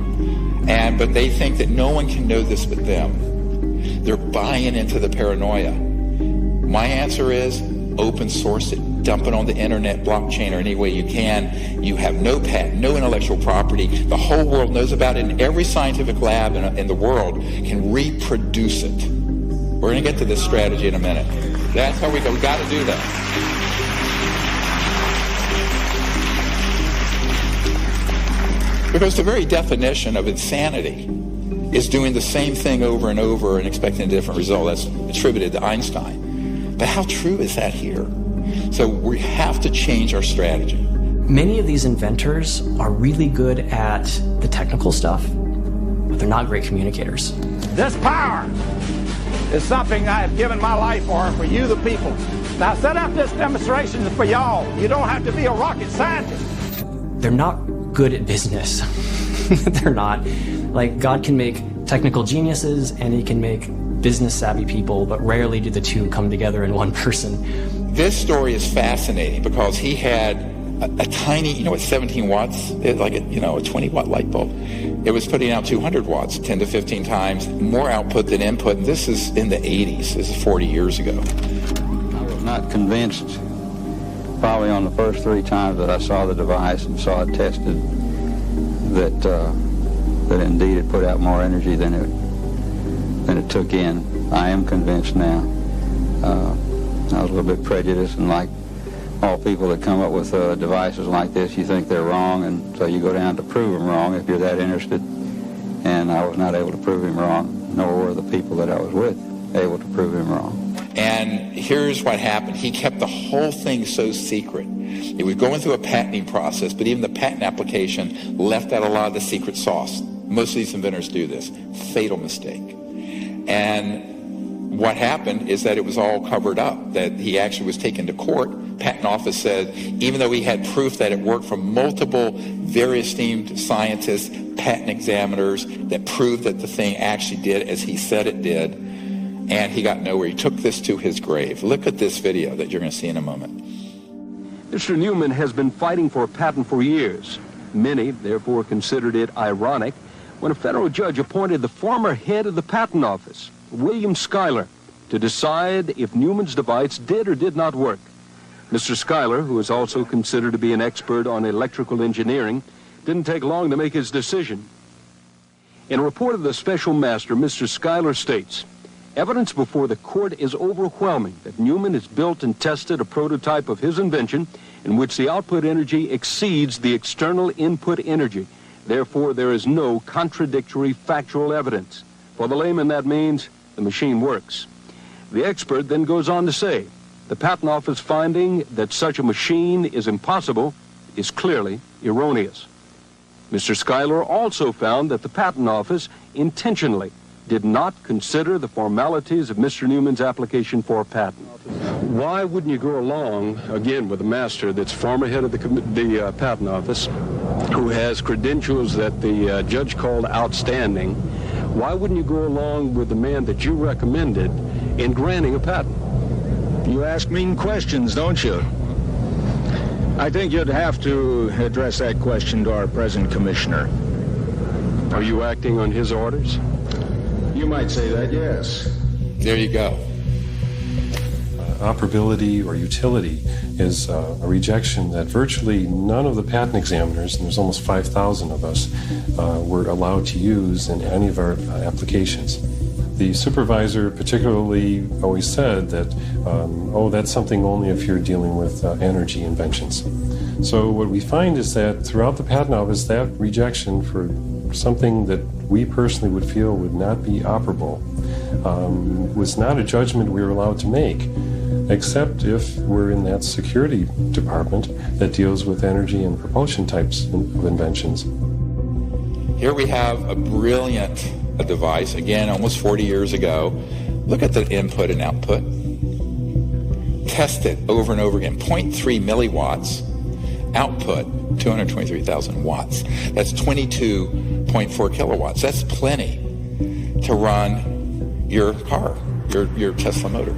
But they think that no one can know this but them. They're buying into the paranoia. My answer is open source it, dump it on the internet, blockchain, or any way you can. You have no patent, no intellectual property. The whole world knows about it, and every scientific lab in the world can reproduce it. We're going to get to this strategy in a minute. That's how we go. We've got to do that. Because the very definition of insanity is doing the same thing over and over and expecting a different result. That's attributed to Einstein. But how true is that here? So we have to change our strategy. Many of these inventors are really good at the technical stuff, but they're not great communicators. This power is something I have given my life for you, the people. Now, set up this demonstration for y'all. You don't have to be a rocket scientist. They're not good at business. They're not. Like, God can make technical geniuses and he can make business savvy people, but rarely do the two come together in one person. This story is fascinating because he had a tiny, it's 17 watts, like a 20-watt light bulb. It was putting out 200 watts, 10 to 15 times more output than input. And this is in the 80s. This is 40 years ago. I was not convinced probably on the first 3 times that I saw the device and saw it tested that indeed it put out more energy than it took in. I am convinced now. I was a little bit prejudiced, and like all people that come up with devices like this, you think they're wrong, and so you go down to prove them wrong if you're that interested. And I was not able to prove him wrong, nor were the people that I was with able to prove him wrong. And here's what happened. He kept the whole thing so secret. It was going through a patenting process, but even the patent application left out a lot of the secret sauce. Most of these inventors do this. Fatal mistake. And what happened is that it was all covered up, that he actually was taken to court. Patent office said, even though he had proof that it worked from multiple very esteemed scientists, patent examiners, that proved that the thing actually did as he said it did, and he got nowhere. He took this to his grave. Look at this video that you're going to see in a moment. Mr. Newman has been fighting for a patent for years. Many, therefore, considered it ironic when a federal judge appointed the former head of the patent office, William Schuyler, to decide if Newman's device did or did not work. Mr. Schuyler, who is also considered to be an expert on electrical engineering, didn't take long to make his decision. In a report of the special master, Mr. Schuyler states, evidence before the court is overwhelming that Newman has built and tested a prototype of his invention in which the output energy exceeds the external input energy. Therefore, there is no contradictory factual evidence. For the layman, that means the machine works. The expert then goes on to say, the patent office finding that such a machine is impossible is clearly erroneous. Mr. Schuyler also found that the patent office intentionally did not consider the formalities of Mr. Newman's application for a patent. Why wouldn't you go along, again, with a master that's former head of the Patent Office, who has credentials that the judge called outstanding? Why wouldn't you go along with the man that you recommended in granting a patent? You ask mean questions, don't you? I think you'd have to address that question to our present commissioner. Are you acting on his orders? You might say that, yes. There you go. Operability or utility is a rejection that virtually none of the patent examiners, and there's almost 5,000 of us, were allowed to use in any of our applications. The supervisor particularly always said that, that's something only if you're dealing with energy inventions. So what we find is that throughout the Patent Office, that rejection for something that we personally would feel would not be operable was not a judgment we were allowed to make, except if we're in that security department that deals with energy and propulsion types of inventions. Here we have a brilliant device, again, almost 40 years ago. Look at the input and output. Test it over and over again. 0.3 milliwatts. Output, 223,000 watts. That's 22.4 kilowatts. That's plenty to run your car, your Tesla motor.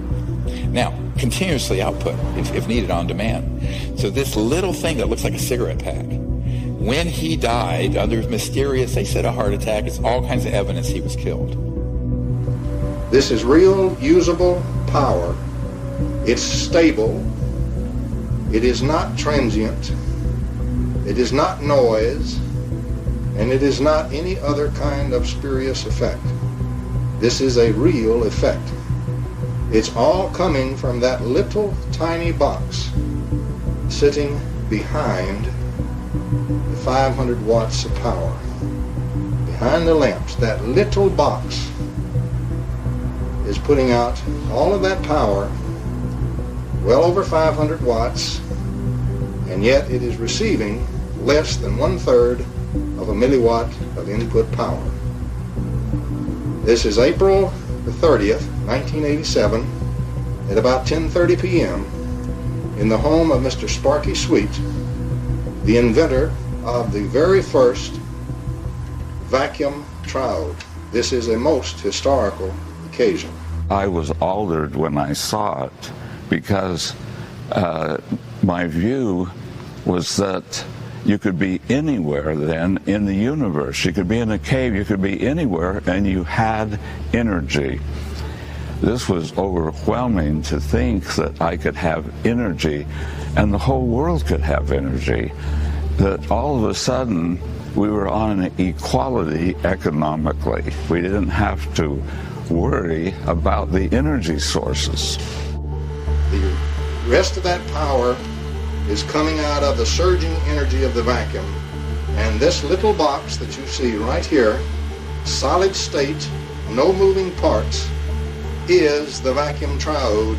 Now, continuously output, if needed on demand. So this little thing that looks like a cigarette pack, when he died under mysterious, they said a heart attack, it's all kinds of evidence he was killed. This is real, usable power. It's stable. It is not transient. It is not noise. And it is not any other kind of spurious effect. This is a real effect. It's all coming from that little tiny box sitting behind the 500 watts of power. Behind the lamps, that little box is putting out all of that power, well over 500 watts, and yet it is receiving less than 1/3 of a milliwatt of input power. This is April the 30th, 1987, at about 10:30 p.m. in the home of Mr. Sparky Sweet, the inventor of the very first vacuum triode. This is a most historical occasion. I was altered when I saw it because my view was that you could be anywhere then in the universe. You could be in a cave, you could be anywhere, and you had energy. This was overwhelming to think that I could have energy and the whole world could have energy. That all of a sudden we were on an equality economically. We didn't have to worry about the energy sources. The rest of that power is coming out of the surging energy of the vacuum. And this little box that you see right here, solid state, no moving parts, is the vacuum triode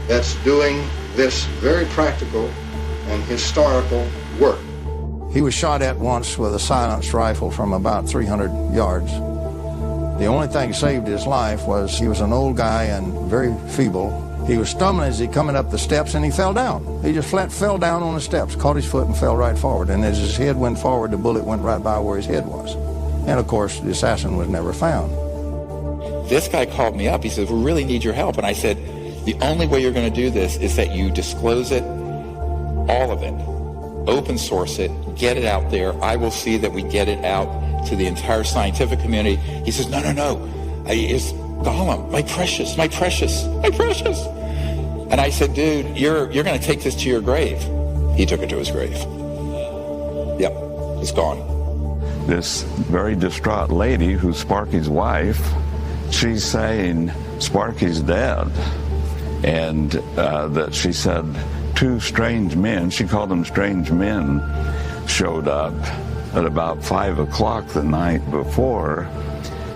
that's doing this very practical and historical work. He was shot at once with a silenced rifle from about 300 yards. The only thing that saved his life was he was an old guy and very feeble. He was stumbling as he coming up the steps and he fell down. He just flat fell down on the steps, caught his foot and fell right forward. And as his head went forward, the bullet went right by where his head was. And of course, the assassin was never found. This guy called me up. He said, we really need your help. And I said, the only way you're going to do this is that you disclose it, all of it. Open source it, get it out there. I will see that we get it out to the entire scientific community. He says, no. It's Gollum, my precious. And I said, dude, you're going to take this to your grave. He took it to his grave. Yep, it's gone. This very distraught lady, who's Sparky's wife, she's saying Sparky's dead. And that she said two strange men, she called them strange men, showed up at about 5 o'clock the night before,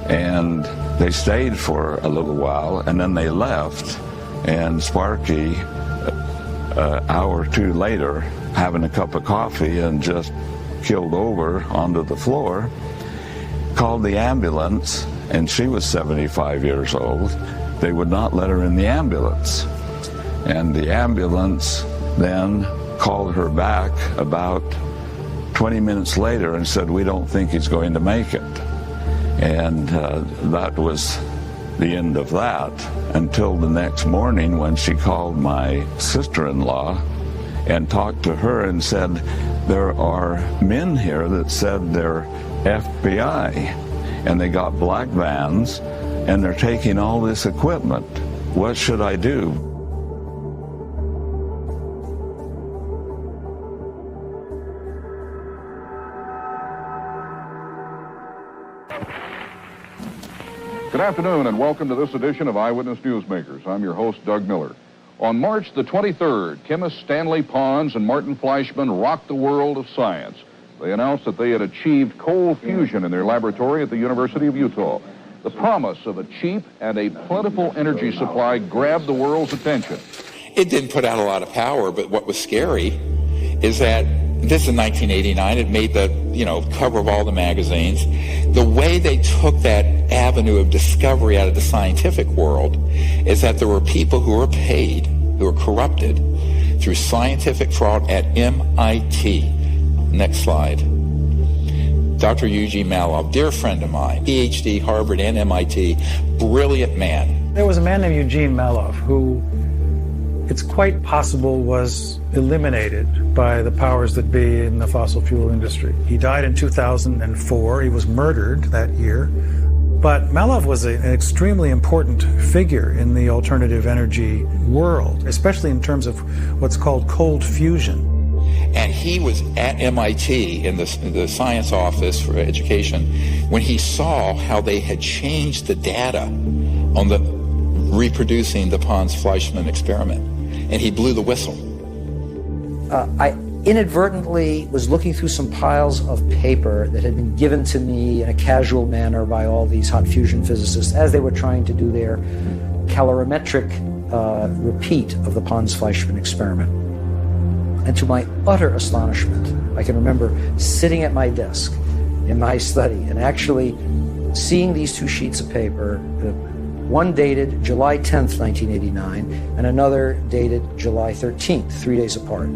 and they stayed for a little while, and then they left. And Sparky, an hour or two later, having a cup of coffee and just killed over onto the floor, called the ambulance, and she was 75 years old. They would not let her in the ambulance. And the ambulance then called her back about 20 minutes later and said, we don't think he's going to make it. And that was the end of that until the next morning when she called my sister-in-law and talked to her and said, there are men here that said they're FBI, and they got black vans, and they're taking all this equipment. What should I do? Good afternoon and welcome to this edition of Eyewitness Newsmakers. I'm your host, Doug Miller. On March the 23rd, chemists Stanley Pons and Martin Fleischmann rocked the world of science. They announced that they had achieved cold fusion in their laboratory at the University of Utah. The promise of a cheap and a plentiful energy supply grabbed the world's attention. It didn't put out a lot of power, but what was scary is that this is 1989. It made the, cover of all the magazines. The way they took that avenue of discovery out of the scientific world is that there were people who were paid, who were corrupted through scientific fraud at MIT. Next slide. Dr. Eugene Mallov, dear friend of mine, PhD, Harvard and MIT, brilliant man. There was a man named Eugene Mallov who it's quite possible was eliminated by the powers that be in the fossil fuel industry. He died in 2004. He was murdered that year. But Mallov was an extremely important figure in the alternative energy world, especially in terms of what's called cold fusion. And he was at MIT in the science office for education when he saw how they had changed the data on the reproducing the Pons-Fleischmann experiment. And he blew the whistle. I inadvertently was looking through some piles of paper that had been given to me in a casual manner by all these hot fusion physicists as they were trying to do their calorimetric repeat of the Pons-Fleischmann experiment. And to my utter astonishment, I can remember sitting at my desk in my study and actually seeing these two sheets of paper, one dated July 10th, 1989, and another dated July 13th, 3 days apart.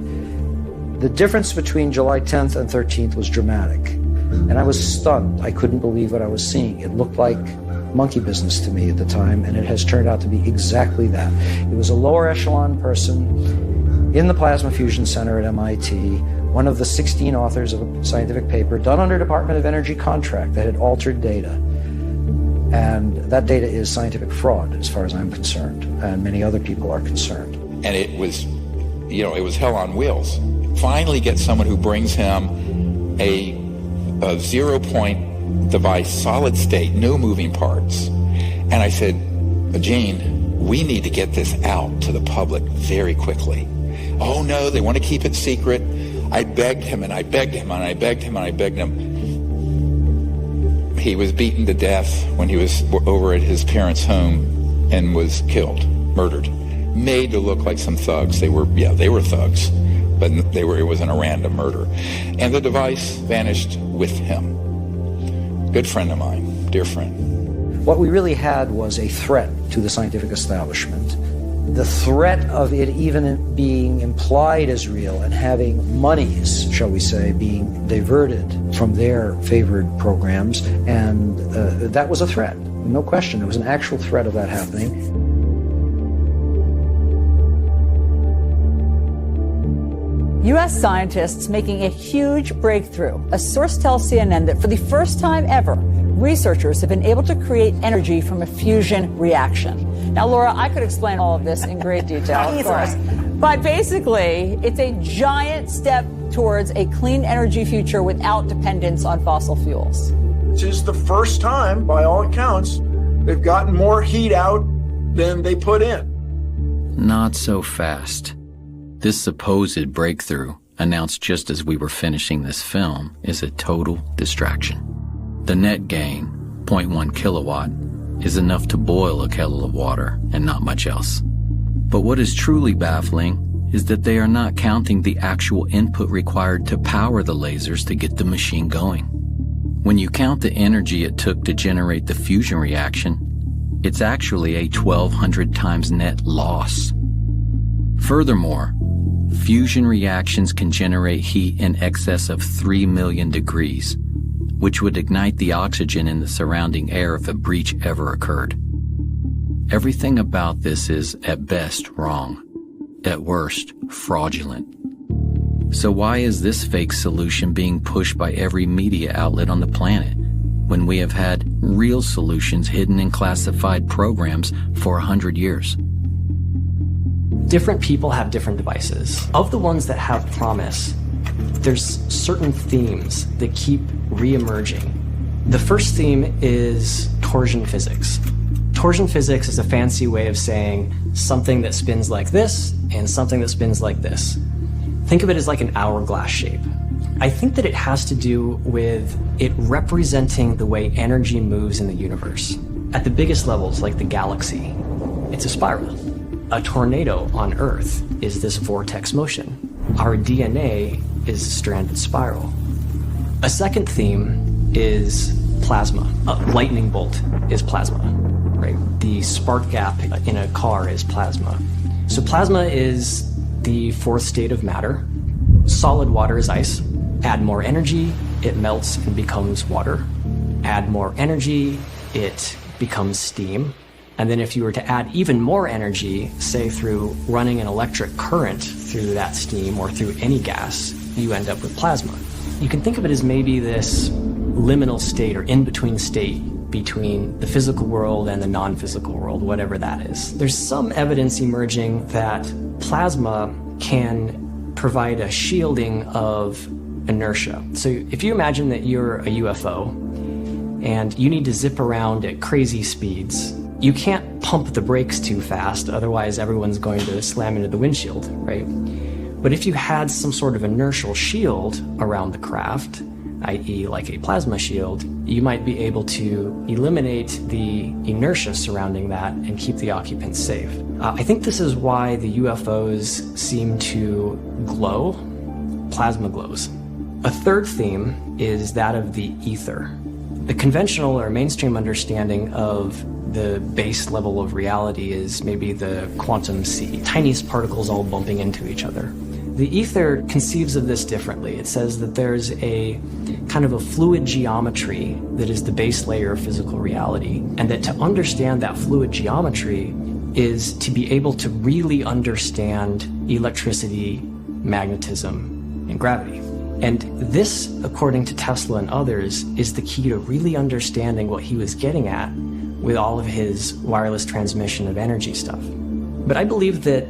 The difference between July 10th and 13th was dramatic, and I was stunned. I couldn't believe what I was seeing. It looked like monkey business to me at the time, and it has turned out to be exactly that. It was a lower echelon person in the Plasma Fusion Center at MIT, one of the 16 authors of a scientific paper done under Department of Energy contract that had altered data. And that data is scientific fraud, as far as I'm concerned, and many other people are concerned. And it was, it was hell on wheels. Finally get someone who brings him a 0-point device, solid state, no moving parts. And I said, Gene, we need to get this out to the public very quickly. Oh no, they want to keep it secret. I begged him and I begged him and I begged him and I begged him. He was beaten to death when he was over at his parents' home and was killed, murdered, made to look like some thugs. They were thugs, but it wasn't a random murder. And the device vanished with him. Good friend of mine, dear friend. What we really had was a threat to the scientific establishment. The threat of it even being implied as real and having monies, shall we say, being diverted from their favored programs, and that was a threat. No question, there was an actual threat of that happening. U.S. scientists making a huge breakthrough. A source tells CNN that for the first time ever, researchers have been able to create energy from a fusion reaction. Now, Laura, I could explain all of this in great detail, of course. But basically, it's a giant step towards a clean energy future without dependence on fossil fuels. This is the first time, by all accounts, they've gotten more heat out than they put in. Not so fast. This supposed breakthrough, announced just as we were finishing this film, is a total distraction. The net gain, 0.1 kilowatt, is enough to boil a kettle of water and not much else. But what is truly baffling is that they are not counting the actual input required to power the lasers to get the machine going. When you count the energy it took to generate the fusion reaction, it's actually a 1,200 times net loss. Furthermore, fusion reactions can generate heat in excess of 3 million degrees, which would ignite the oxygen in the surrounding air if a breach ever occurred. Everything about this is, at best, wrong, at worst, fraudulent. So why is this fake solution being pushed by every media outlet on the planet, when we have had real solutions hidden in classified programs for 100 years? Different people have different devices. Of the ones that have promise, there's certain themes that keep re-emerging. The first theme is torsion physics. Torsion physics is a fancy way of saying something that spins like this and something that spins like this. Think of it as like an hourglass shape. I think that it has to do with it representing the way energy moves in the universe. At the biggest levels, like the galaxy, it's a spiral. A tornado on Earth is this vortex motion. Our DNA is a stranded spiral. A second theme is plasma. A lightning bolt is plasma, right? The spark gap in a car is plasma. So plasma is the fourth state of matter. Solid water is ice. Add more energy, it melts and becomes water. Add more energy, it becomes steam. And then if you were to add even more energy, say through running an electric current through that steam or through any gas, you end up with plasma. You can think of it as maybe this liminal state or in-between state between the physical world and the non-physical world, whatever that is. There's some evidence emerging that plasma can provide a shielding of inertia. So if you imagine that you're a UFO and you need to zip around at crazy speeds, you can't pump the brakes too fast, otherwise everyone's going to slam into the windshield, right? But if you had some sort of inertial shield around the craft, i.e. like a plasma shield, you might be able to eliminate the inertia surrounding that and keep the occupants safe. I think this is why the UFOs seem to glow. Plasma glows. A third theme is that of the ether. The conventional or mainstream understanding of the base level of reality is maybe the quantum sea, tiniest particles all bumping into each other. The ether conceives of this differently. It says that there's a kind of a fluid geometry that is the base layer of physical reality, and that to understand that fluid geometry is to be able to really understand electricity, magnetism, and gravity. And this, according to Tesla and others, is the key to really understanding what he was getting at with all of his wireless transmission of energy stuff. But I believe that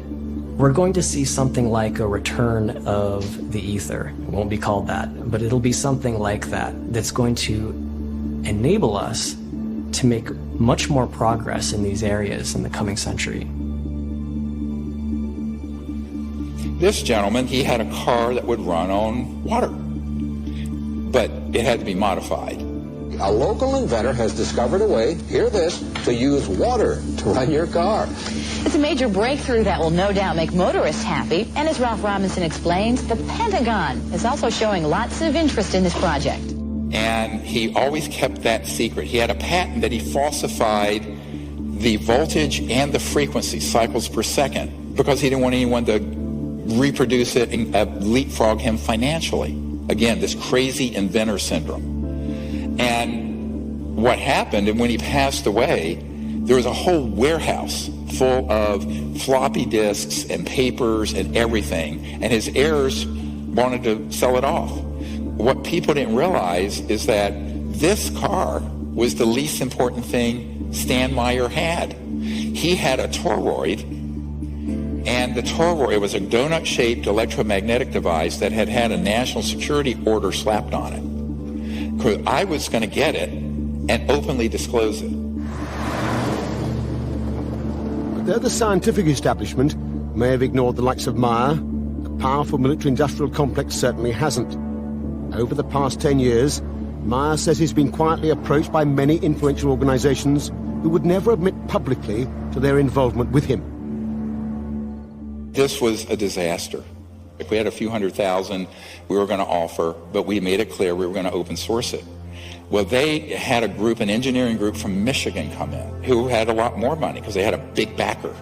we're going to see something like a return of the ether. It won't be called that, but it'll be something like that that's going to enable us to make much more progress in these areas in the coming century. This gentleman, he had a car that would run on water, but it had to be modified. A local inventor has discovered a way, hear this, to use water to run your car. It's a major breakthrough that will no doubt make motorists happy. And as Ralph Robinson explains, the Pentagon is also showing lots of interest in this project. And he always kept that secret. He had a patent that he falsified the voltage and the frequency, cycles per second, because he didn't want anyone to reproduce it and leapfrog him financially. Again, this crazy inventor syndrome. And what happened, and when he passed away, there was a whole warehouse full of floppy disks and papers and everything, and his heirs wanted to sell it off. What people didn't realize is that this car was the least important thing Stan Meyer had. He had a toroid, and the toroid was a donut-shaped electromagnetic device that had had a national security order slapped on it. Because I was going to get it and openly disclose it. Though the scientific establishment may have ignored the likes of Meyer, the powerful military-industrial complex certainly hasn't. Over the past 10 years, Meyer says he's been quietly approached by many influential organizations who would never admit publicly to their involvement with him. This was a disaster. If we had a few $100,000 we were going to offer, but we made it clear we were going to open source it. Well, they had a group, an engineering group from Michigan come in, who had a lot more money because they had a big backer.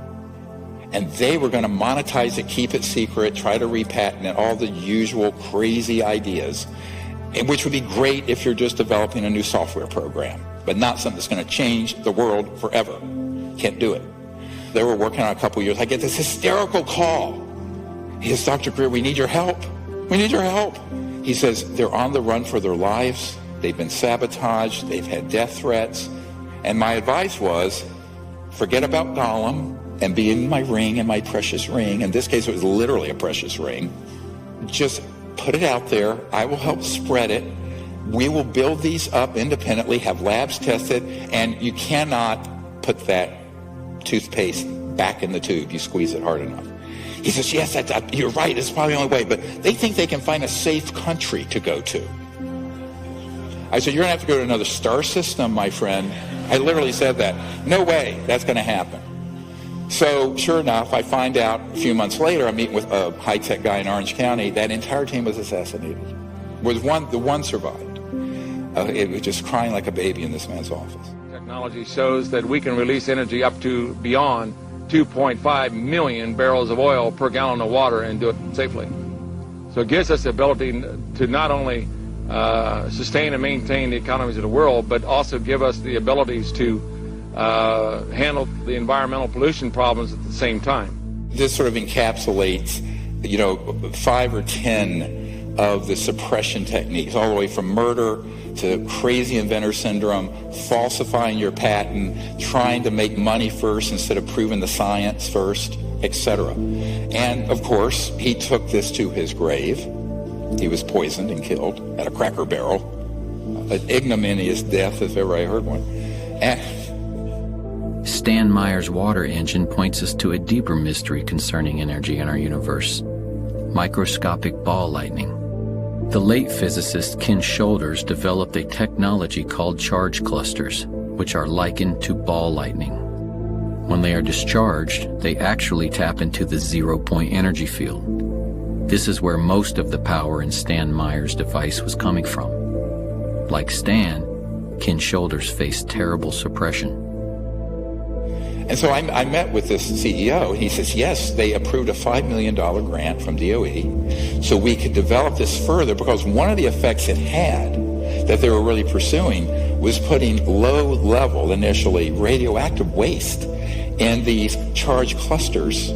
And they were going to monetize it, keep it secret, try to repatent it, all the usual crazy ideas, which would be great if you're just developing a new software program, but not something that's going to change the world forever. Can't do it. They were working on a couple years. I get this hysterical call. He says, Dr. Greer, we need your help. We need your help. He says, they're on the run for their lives. They've been sabotaged. They've had death threats. And my advice was, forget about Gollum and be in my ring, and my precious ring. In this case, it was literally a precious ring. Just put it out there. I will help spread it. We will build these up independently, have labs test it, and you cannot put that toothpaste back in the tube. You squeeze it hard enough. He says, yes, you're right. It's probably the only way. But they think they can find a safe country to go to. I said, you're going to have to go to another star system, my friend. I literally said that. No way that's going to happen. So sure enough, I find out a few months later, I'm meeting with a high-tech guy in Orange County. That entire team was assassinated. The one survived. It was just crying like a baby in this man's office. Technology shows that we can release energy up to beyond 2.5 million barrels of oil per gallon of water and do it safely. So it gives us the ability to not only sustain and maintain the economies of the world, but also give us the abilities to handle the environmental pollution problems at the same time. This sort of encapsulates, 5 or 10 of the suppression techniques, all the way from murder to crazy inventor syndrome, falsifying your patent, trying to make money first instead of proving the science first, etc. And, of course, he took this to his grave. He was poisoned and killed at a Cracker Barrel. An ignominious death, if ever I heard one. Stan Meyer's water engine points us to a deeper mystery concerning energy in our universe: microscopic ball lightning. The late physicist Ken Shoulders developed a technology called charge clusters, which are likened to ball lightning. When they are discharged, they actually tap into the zero-point energy field. This is where most of the power in Stan Meyer's device was coming from. Like Stan, Ken Shoulders faced terrible suppression. And so I met with this CEO, and he says, yes, they approved a $5 million grant from DOE so we could develop this further, because one of the effects it had that they were really pursuing was putting low-level, initially, radioactive waste in these charge clusters,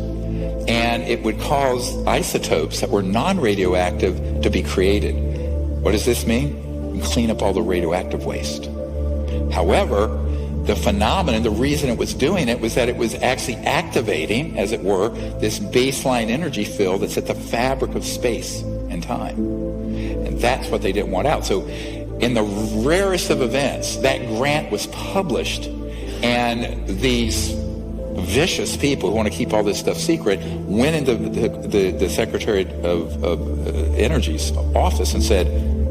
and it would cause isotopes that were non-radioactive to be created. What does this mean? You clean up all the radioactive waste. However, the phenomenon, the reason it was doing it, was that it was actually activating, as it were, this baseline energy field that's at the fabric of space and time. And that's what they didn't want out. So in the rarest of events, that grant was published, and these vicious people who want to keep all this stuff secret went into the Secretary of Energy's office and said,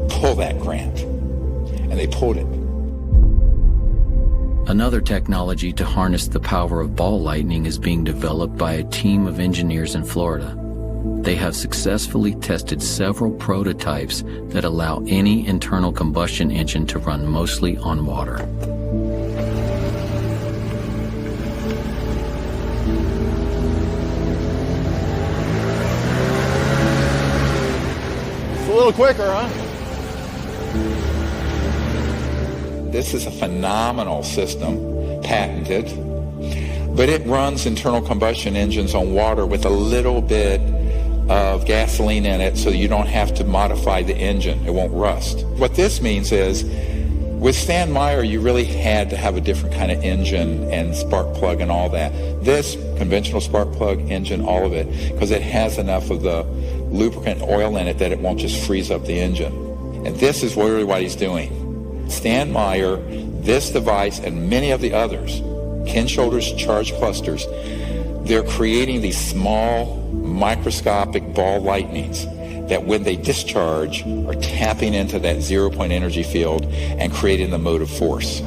pull that grant. And they pulled it. Another technology to harness the power of ball lightning is being developed by a team of engineers in Florida. They have successfully tested several prototypes that allow any internal combustion engine to run mostly on water. It's a little quicker, huh? This is a phenomenal system, patented, but it runs internal combustion engines on water with a little bit of gasoline in it so you don't have to modify the engine. It won't rust. What this means is, with Stan Meyer, you really had to have a different kind of engine and spark plug and all that. This conventional spark plug engine, all of it, because it has enough of the lubricant oil in it that it won't just freeze up the engine. And this is really what he's doing. Stan Meyer, this device, and many of the others, Ken Shoulders charge clusters, they're creating these small microscopic ball lightnings that when they discharge are tapping into that zero-point energy field and creating the motive force.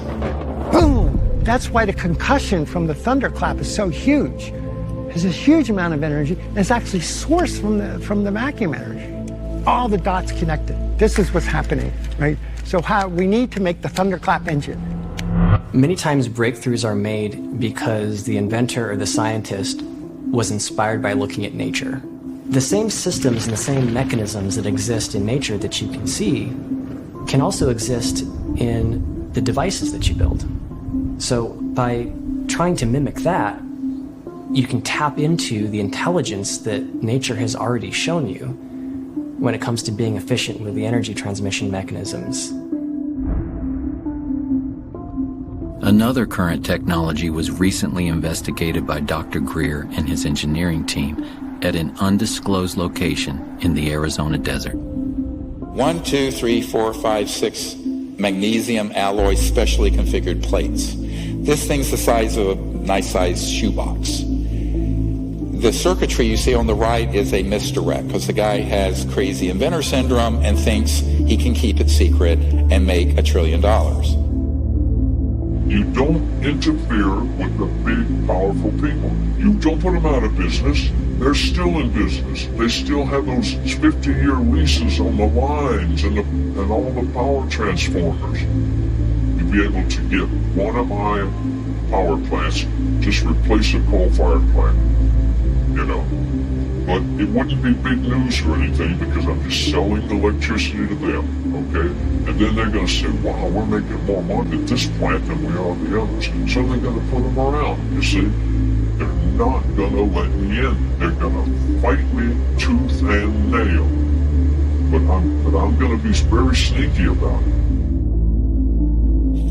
Boom! That's why the concussion from the thunderclap is so huge. There's a huge amount of energy, and it's actually sourced from the vacuum energy. All the dots connected. This is what's happening, right? So we need to make the thunderclap engine. Many times breakthroughs are made because the inventor or the scientist was inspired by looking at nature. The same systems and the same mechanisms that exist in nature that you can see can also exist in the devices that you build. So by trying to mimic that, you can tap into the intelligence that nature has already shown you when it comes to being efficient with the energy transmission mechanisms. Another current technology was recently investigated by Dr. Greer and his engineering team at an undisclosed location in the Arizona desert. 1, 2, 3, 4, 5, 6 magnesium alloy specially configured plates. This thing's the size of a nice-sized shoebox. The circuitry you see on the right is a misdirect because the guy has crazy inventor syndrome and thinks he can keep it secret and make $1 trillion. You don't interfere with the big, powerful people. You don't put them out of business. They're still in business. They still have those 50-year leases on the lines and all the power transformers. You'd be able to get one of my power plants, just replace a coal-fired plant, you know. But it wouldn't be big news or anything because I'm just selling the electricity to them, okay? And then they're going to say, wow, we're making more money at this plant than we are the others. So they're going to put them around, you see? They're not going to let me in. They're going to fight me tooth and nail. But I'm going to be very sneaky about it.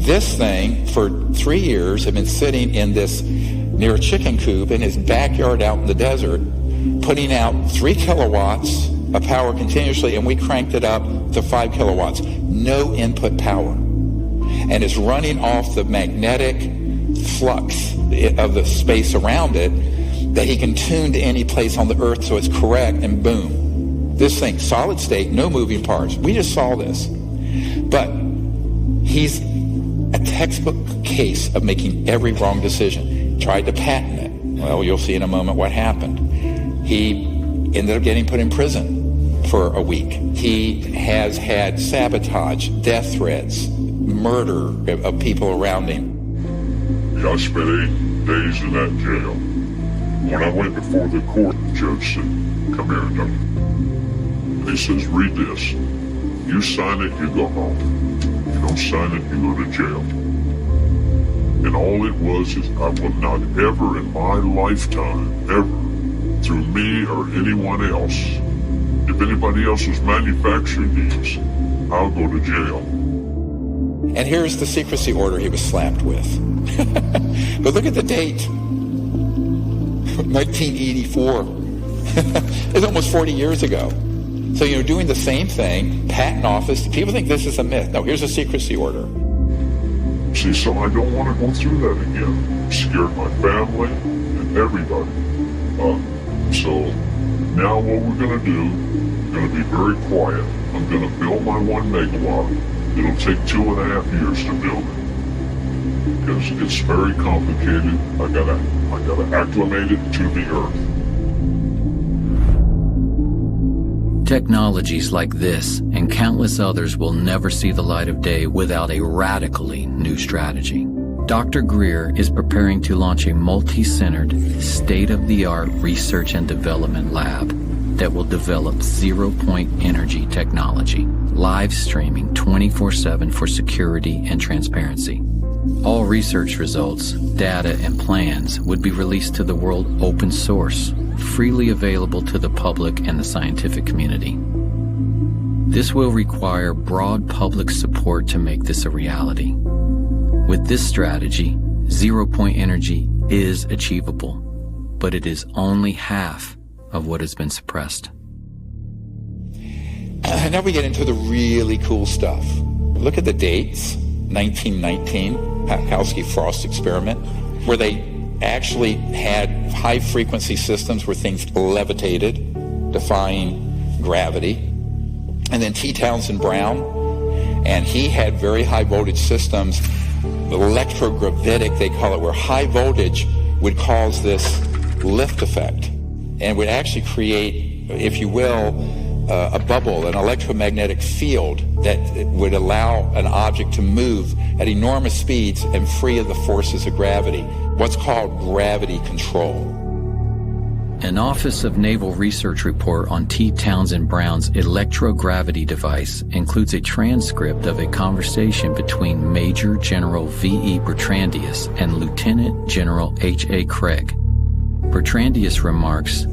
This thing, for 3 years, had been sitting in this near a chicken coop in his backyard out in the desert, putting out 3 kilowatts of power continuously, and we cranked it up to 5 kilowatts. No input power. And it's running off the magnetic flux of the space around it that he can tune to any place on the earth so it's correct, and boom. This thing, solid state, no moving parts. We just saw this. But he's a textbook case of making every wrong decision. Tried to patent it. Well, you'll see in a moment what happened. He ended up getting put in prison for a week. He has had sabotage, death threats, murder of people around him. Yeah, I spent 8 days in that jail. When I went before the court, the judge said, come here, Doug. And he says, read this. You sign it, you go home. You don't sign it, you go to jail. And all it was is I will not ever in my lifetime, ever, through me or anyone else, if anybody else has manufactured these, I'll go to jail. And here's the secrecy order he was slapped with. But look at the date. 1984. It's almost 40 years ago. So, doing the same thing, patent office, people think this is a myth. No, here's a secrecy order. See, so I don't want to go through that again. Scared my family and everybody. So now what we're going to do, we're going to be very quiet. I'm going to build my 1 megawatt. It'll take 2.5 years to build it. Because it's very complicated. I gotta acclimate it to the earth. Technologies like this and countless others will never see the light of day without a radically new strategy. Dr. Greer is preparing to launch a multi-centered, state-of-the-art research and development lab that will develop zero-point energy technology, live streaming 24/7 for security and transparency. All research results, data, and plans would be released to the world open source, freely available to the public and the scientific community. This will require broad public support to make this a reality. With this strategy, zero-point energy is achievable, but it is only half of what has been suppressed. Now we get into the really cool stuff. Look at the dates. 1919, Pakowski-Frost experiment, where they actually had high-frequency systems where things levitated, defying gravity. And then T. Townsend Brown, and he had very high-voltage systems, electrogravitic, they call it, where high voltage would cause this lift effect and would actually create, if you will, a bubble, an electromagnetic field that would allow an object to move at enormous speeds and free of the forces of gravity, what's called gravity control. An Office of Naval Research report on T. Townsend Brown's electrogravity device includes a transcript of a conversation between Major General V.E. Bertrandius and Lieutenant General H.A. Craig. Bertrandius remarks,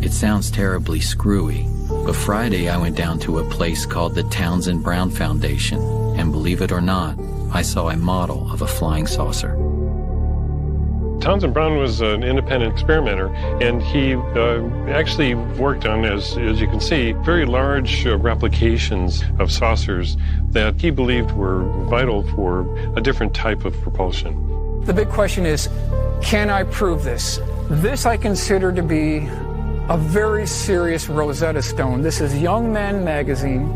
"It sounds terribly screwy, but Friday I went down to a place called the Townsend Brown Foundation, and believe it or not, I saw a model of a flying saucer." Townsend Brown was an independent experimenter, and he actually worked on, as you can see, very large replications of saucers that he believed were vital for a different type of propulsion. The big question is, can I prove this? This I consider to be a very serious Rosetta Stone. This is Young Men magazine.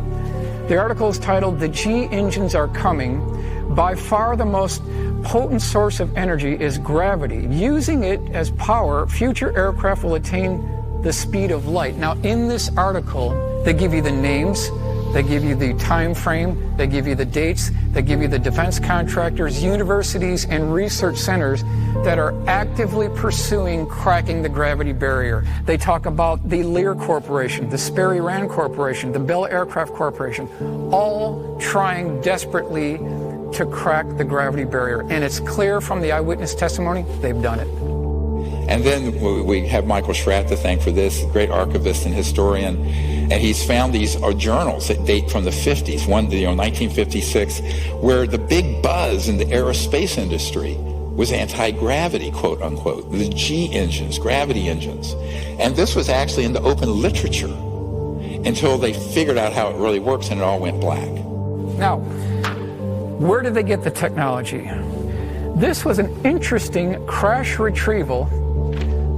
The article is titled, "The G Engines Are Coming." By far the most potent source of energy is gravity. Using it as power, future aircraft will attain the speed of light. Now, in this article, they give you the names, they give you the time frame, they give you the dates, they give you the defense contractors, universities, and research centers that are actively pursuing cracking the gravity barrier. They talk about the Lear Corporation, the Sperry Rand Corporation, the Bell Aircraft Corporation, all trying desperately to crack the gravity barrier. And it's clear from the eyewitness testimony, they've done it. And then we have Michael Schratt to thank for this, great archivist and historian. And he's found these journals that date from the 50s, one, 1956, where the big buzz in the aerospace industry was anti-gravity, quote unquote, the G engines, gravity engines. And this was actually in the open literature until they figured out how it really works and it all went black. Now, where did they get the technology? This was an interesting crash retrieval.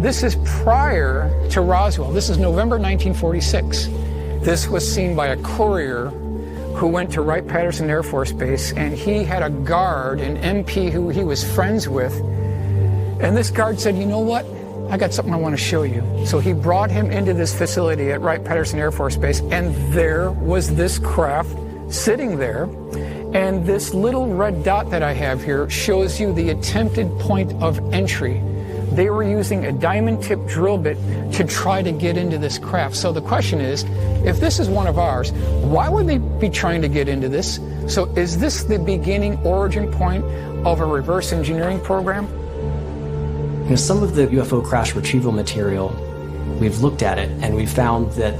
This is prior to Roswell. This is November 1946. This was seen by a courier who went to Wright-Patterson Air Force Base, and he had a guard, an MP who he was friends with. And this guard said, "You know what? I got something I want to show you." So he brought him into this facility at Wright-Patterson Air Force Base, and there was this craft sitting there. And this little red dot that I have here shows you the attempted point of entry. They were using a diamond-tipped drill bit to try to get into this craft. So the question is, if this is one of ours, why would they be trying to get into this? So is this the beginning origin point of a reverse engineering program? You know, some of the UFO crash retrieval material, we've looked at it and we found that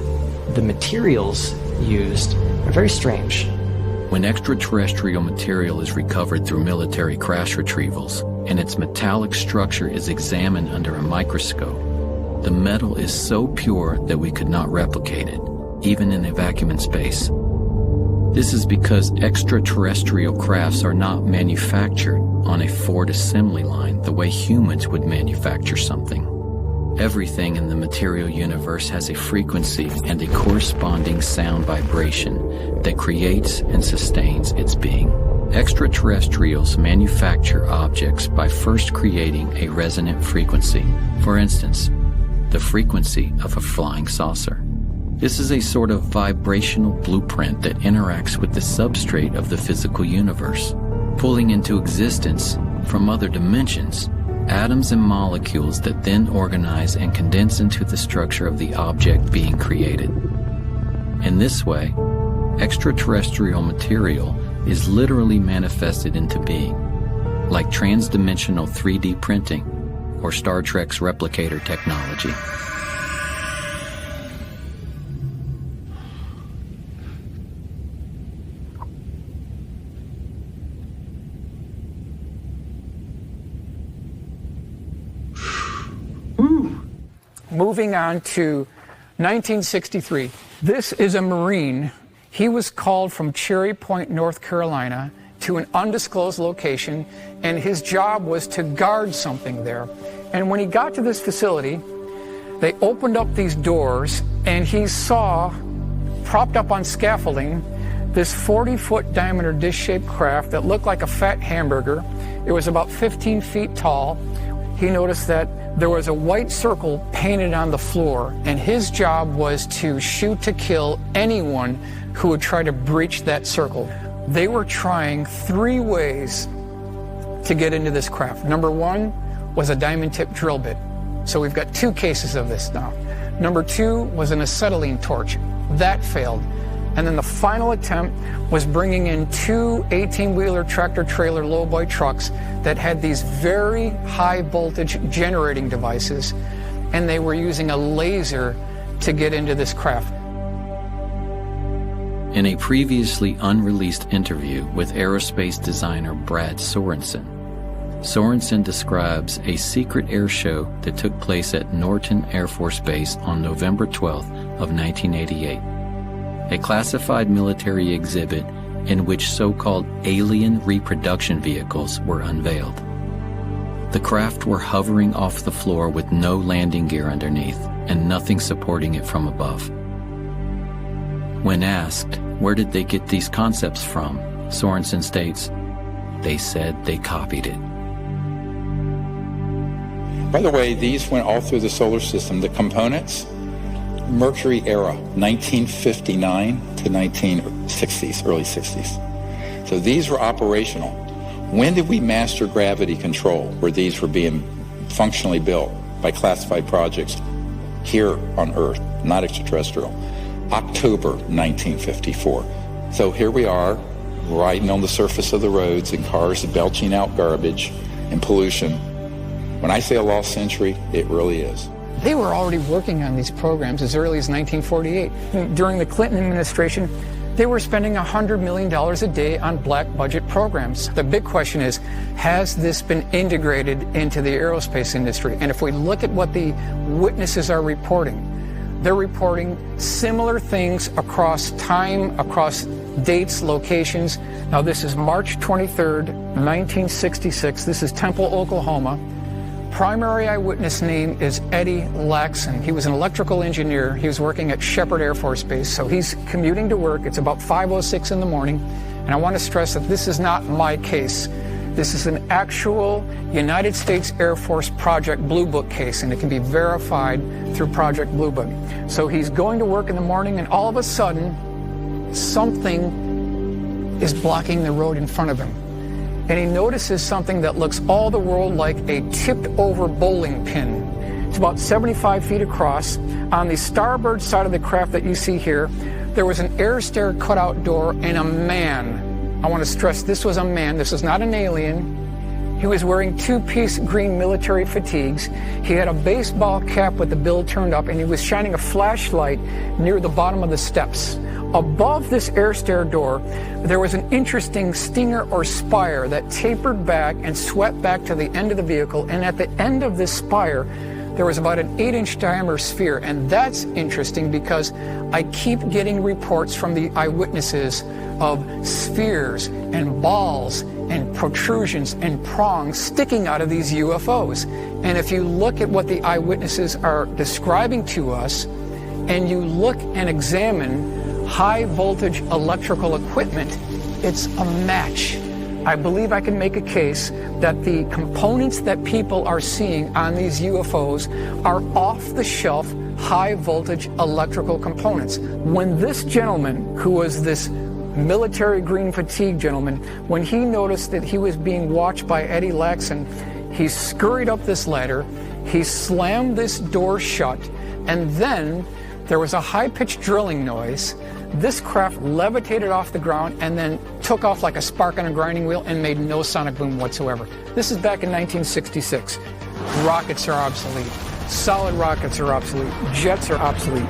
the materials used are very strange. When extraterrestrial material is recovered through military crash retrievals and its metallic structure is examined under a microscope, the metal is so pure that we could not replicate it, even in a vacuum in space. This is because extraterrestrial crafts are not manufactured on a Ford assembly line the way humans would manufacture something. Everything in the material universe has a frequency and a corresponding sound vibration that creates and sustains its being. Extraterrestrials manufacture objects by first creating a resonant frequency. For instance, the frequency of a flying saucer. This is a sort of vibrational blueprint that interacts with the substrate of the physical universe, pulling into existence from other dimensions atoms and molecules that then organize and condense into the structure of the object being created. In this way, extraterrestrial material is literally manifested into being, like transdimensional 3D printing or Star Trek's replicator technology. Moving on to 1963. This is a Marine. He was called from Cherry Point, North Carolina, to an undisclosed location, and his job was to guard something there. And when he got to this facility, they opened up these doors, and he saw, propped up on scaffolding, this 40-foot diameter dish-shaped craft that looked like a fat hamburger. It was about 15 feet tall. He noticed that there was a white circle painted on the floor, and his job was to shoot to kill anyone who would try to breach that circle. They were trying 3 ways to get into this craft. Number 1 was a diamond-tipped drill bit. So we've got 2 cases of this now. Number 2 was an acetylene torch. That failed. And then the final attempt was bringing in 2 18-wheeler tractor-trailer lowboy trucks that had these very high-voltage generating devices, and they were using a laser to get into this craft. In a previously unreleased interview with aerospace designer Brad Sorensen, Sorensen describes a secret air show that took place at Norton Air Force Base on November 12th of 1988, a classified military exhibit in which so-called alien reproduction vehicles were unveiled. The craft were hovering off the floor with no landing gear underneath and nothing supporting it from above. When asked where did they get these concepts from, Sorensen states, they said they copied it. By the way, these went all through the solar system. The components, Mercury era, 1959 to 1960s, early 60s. So these were operational. When did we master gravity control, where these were being functionally built by classified projects here on Earth, not extraterrestrial? October 1954. So here we are, riding on the surface of the roads in cars belching out garbage and pollution. When I say a lost century, it really is. They were already working on these programs as early as 1948. During the Clinton administration, they were spending $100 million a day on black budget programs. The big question is, has this been integrated into the aerospace industry? And if we look at what the witnesses are reporting, they're reporting similar things across time, across dates, locations. Now this is March 23rd, 1966. This is Temple, Oklahoma. Primary eyewitness name is Eddie Laxon. He was an electrical engineer. He was working at Shepherd Air Force Base, so he's commuting to work. It's about 5:06 in the morning, and I want to stress that this is not my case. This is an actual United States Air Force Project Blue Book case, and it can be verified through Project Blue Book. So he's going to work in the morning, and all of a sudden, something is blocking the road in front of him. And he notices something that looks all the world like a tipped-over bowling pin. It's about 75 feet across. On the starboard side of the craft that you see here, there was an air stair cutout door and a man. I want to stress this was a man. This is not an alien. He was wearing 2-piece green military fatigues. He had a baseball cap with the bill turned up, and he was shining a flashlight near the bottom of the steps. Above this air stair door, there was an interesting stinger or spire that tapered back and swept back to the end of the vehicle. And at the end of this spire, there was about an 8-inch diameter sphere. And that's interesting because I keep getting reports from the eyewitnesses of spheres and balls and protrusions and prongs sticking out of these UFOs. And if you look at what the eyewitnesses are describing to us, and you look and examine high voltage electrical equipment, it's a match. I believe I can make a case that the components that people are seeing on these UFOs are off-the-shelf high voltage electrical components. When this gentleman, who was this military green fatigue gentleman, when he noticed that he was being watched by Eddie Laxon, he scurried up this ladder, he slammed this door shut, and then there was a high-pitched drilling noise. This craft levitated off the ground and then took off like a spark on a grinding wheel and made no sonic boom whatsoever. This is back in 1966. Rockets are obsolete. Solid rockets are obsolete. Jets are obsolete.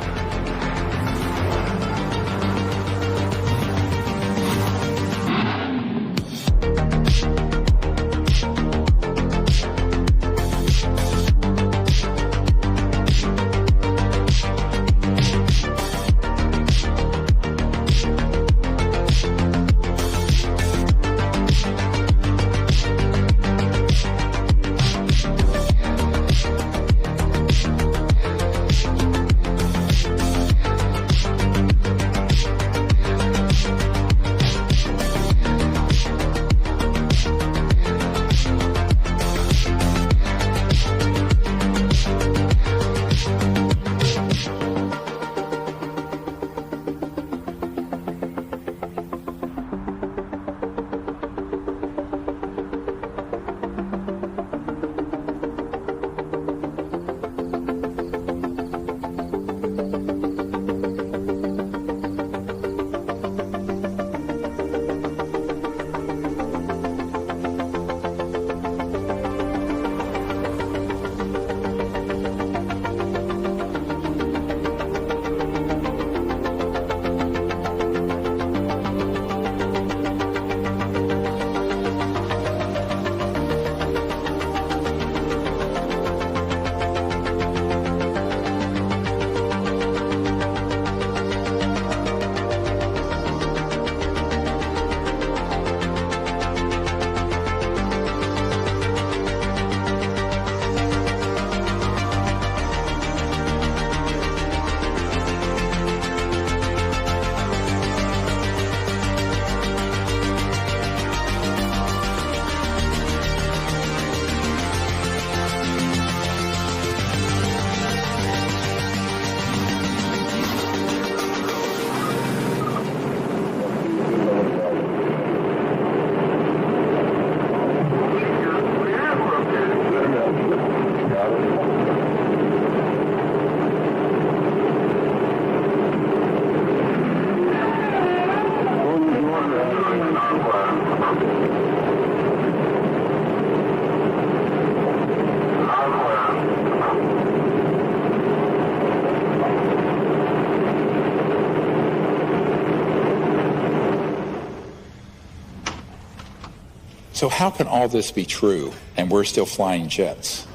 So how can all this be true and we're still flying jets?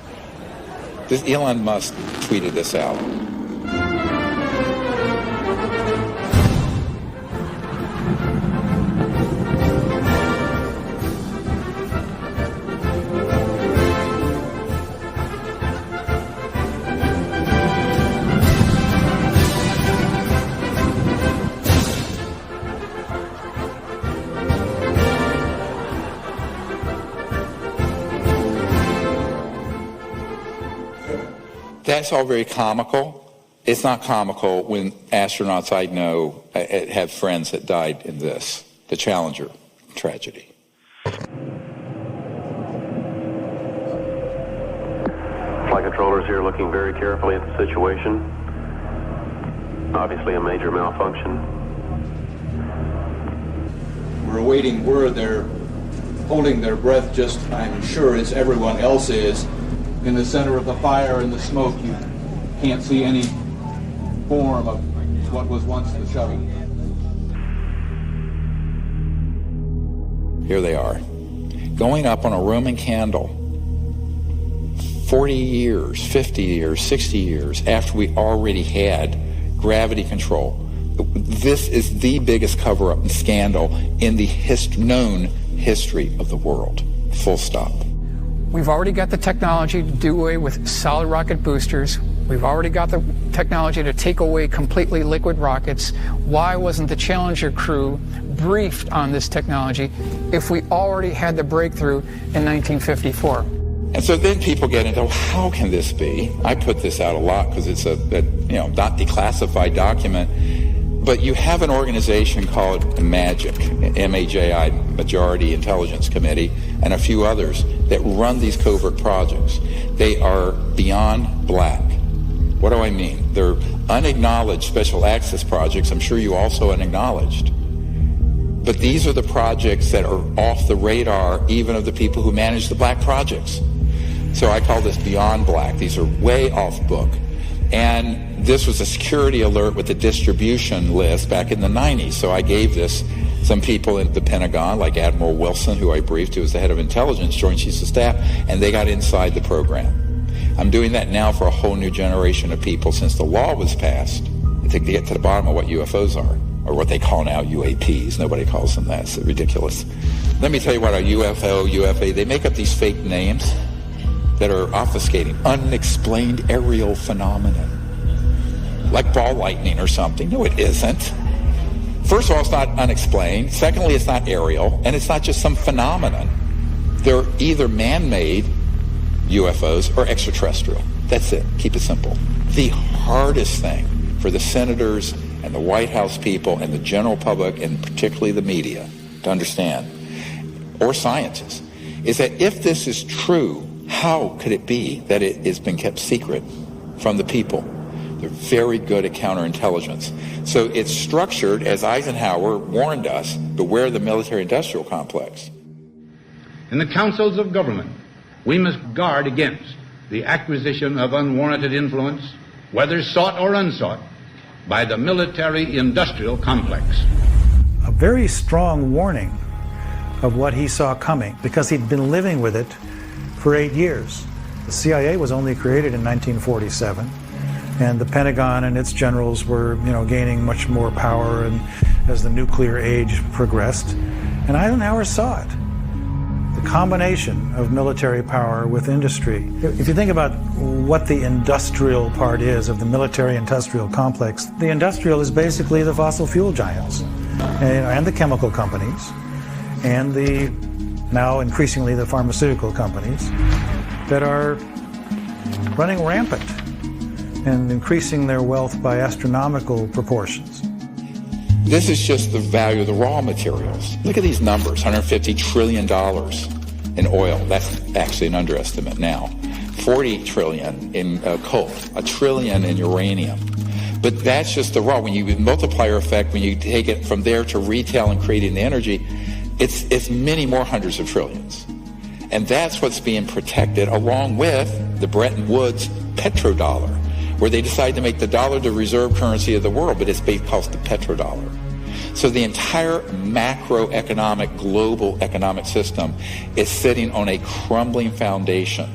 Elon Musk tweeted this out. That's all very comical. It's not comical when astronauts I know have friends that died in this, the Challenger tragedy. Flight controllers here looking very carefully at the situation. Obviously a major malfunction. We're awaiting word. They're holding their breath just, I'm sure, as everyone else is. In the center of the fire and the smoke, you can't see any form of what was once the shuttle. Here they are, going up on a Roman candle 40 years, 50 years, 60 years after we already had gravity control. This is the biggest cover-up and scandal in the known history of the world. Full stop. We've already got the technology to do away with solid rocket boosters. We've already got the technology to take away completely liquid rockets. Why wasn't the Challenger crew briefed on this technology if we already had the breakthrough in 1954? And so then people get into, how can this be? I put this out a lot because it's a not declassified document. But you have an organization called MAGIC, M-A-J-I, Majority Intelligence Committee, and a few others that run these covert projects. They are beyond black. What do I mean? They're unacknowledged special access projects. I'm sure you also unacknowledged. But these are the projects that are off the radar even of the people who manage the black projects. So I call this beyond black. These are way off book. And this was a security alert with the distribution list back in the 90s. So I gave this some people in the Pentagon, like Admiral Wilson, who I briefed, who was the head of intelligence, Joint Chiefs of Staff, and they got inside the program. I'm doing that now for a whole new generation of people since the law was passed to get to the bottom of what UFOs are, or what they call now UAPs. Nobody calls them that. It's ridiculous. Let me tell you what a UFO, UFA, they make up these fake names that are obfuscating, unexplained aerial phenomenon. Like ball lightning or something. No, it isn't. First of all, it's not unexplained. Secondly, it's not aerial. And it's not just some phenomenon. They're either man-made UFOs or extraterrestrial. That's it. Keep it simple. The hardest thing for the senators and the White House people and the general public, and particularly the media, to understand, or scientists, is that if this is true, how could it be that it has been kept secret from the people? They're very good at counterintelligence. So it's structured, as Eisenhower warned us, beware the military-industrial complex. In the councils of government, we must guard against the acquisition of unwarranted influence, whether sought or unsought, by the military-industrial complex. A very strong warning of what he saw coming, because he'd been living with it for 8 years. The CIA was only created in 1947, and the Pentagon and its generals were, gaining much more power and as the nuclear age progressed. And Eisenhower saw it. The combination of military power with industry. If you think about what the industrial part is of the military-industrial complex, the industrial is basically the fossil fuel giants and the chemical companies and the now increasingly the pharmaceutical companies that are running rampant and increasing their wealth by astronomical proportions. This is just the value of the raw materials. Look at these numbers, $150 trillion in oil. That's actually an underestimate now. $40 trillion in coal, $1 trillion in uranium. But that's just the raw. When you multiplier effect, when you take it from there to retail and creating the energy, it's many more hundreds of trillions. And that's what's being protected along with the Bretton Woods petrodollar, where they decide to make the dollar the reserve currency of the world, but it's based called the petrodollar. So the entire macroeconomic, global economic system is sitting on a crumbling foundation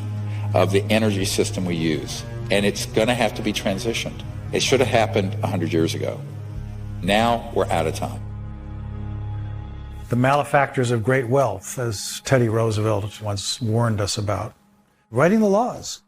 of the energy system we use. And it's going to have to be transitioned. It should have happened 100 years ago. Now we're out of time. The malefactors of great wealth, as Teddy Roosevelt once warned us about. Writing the laws,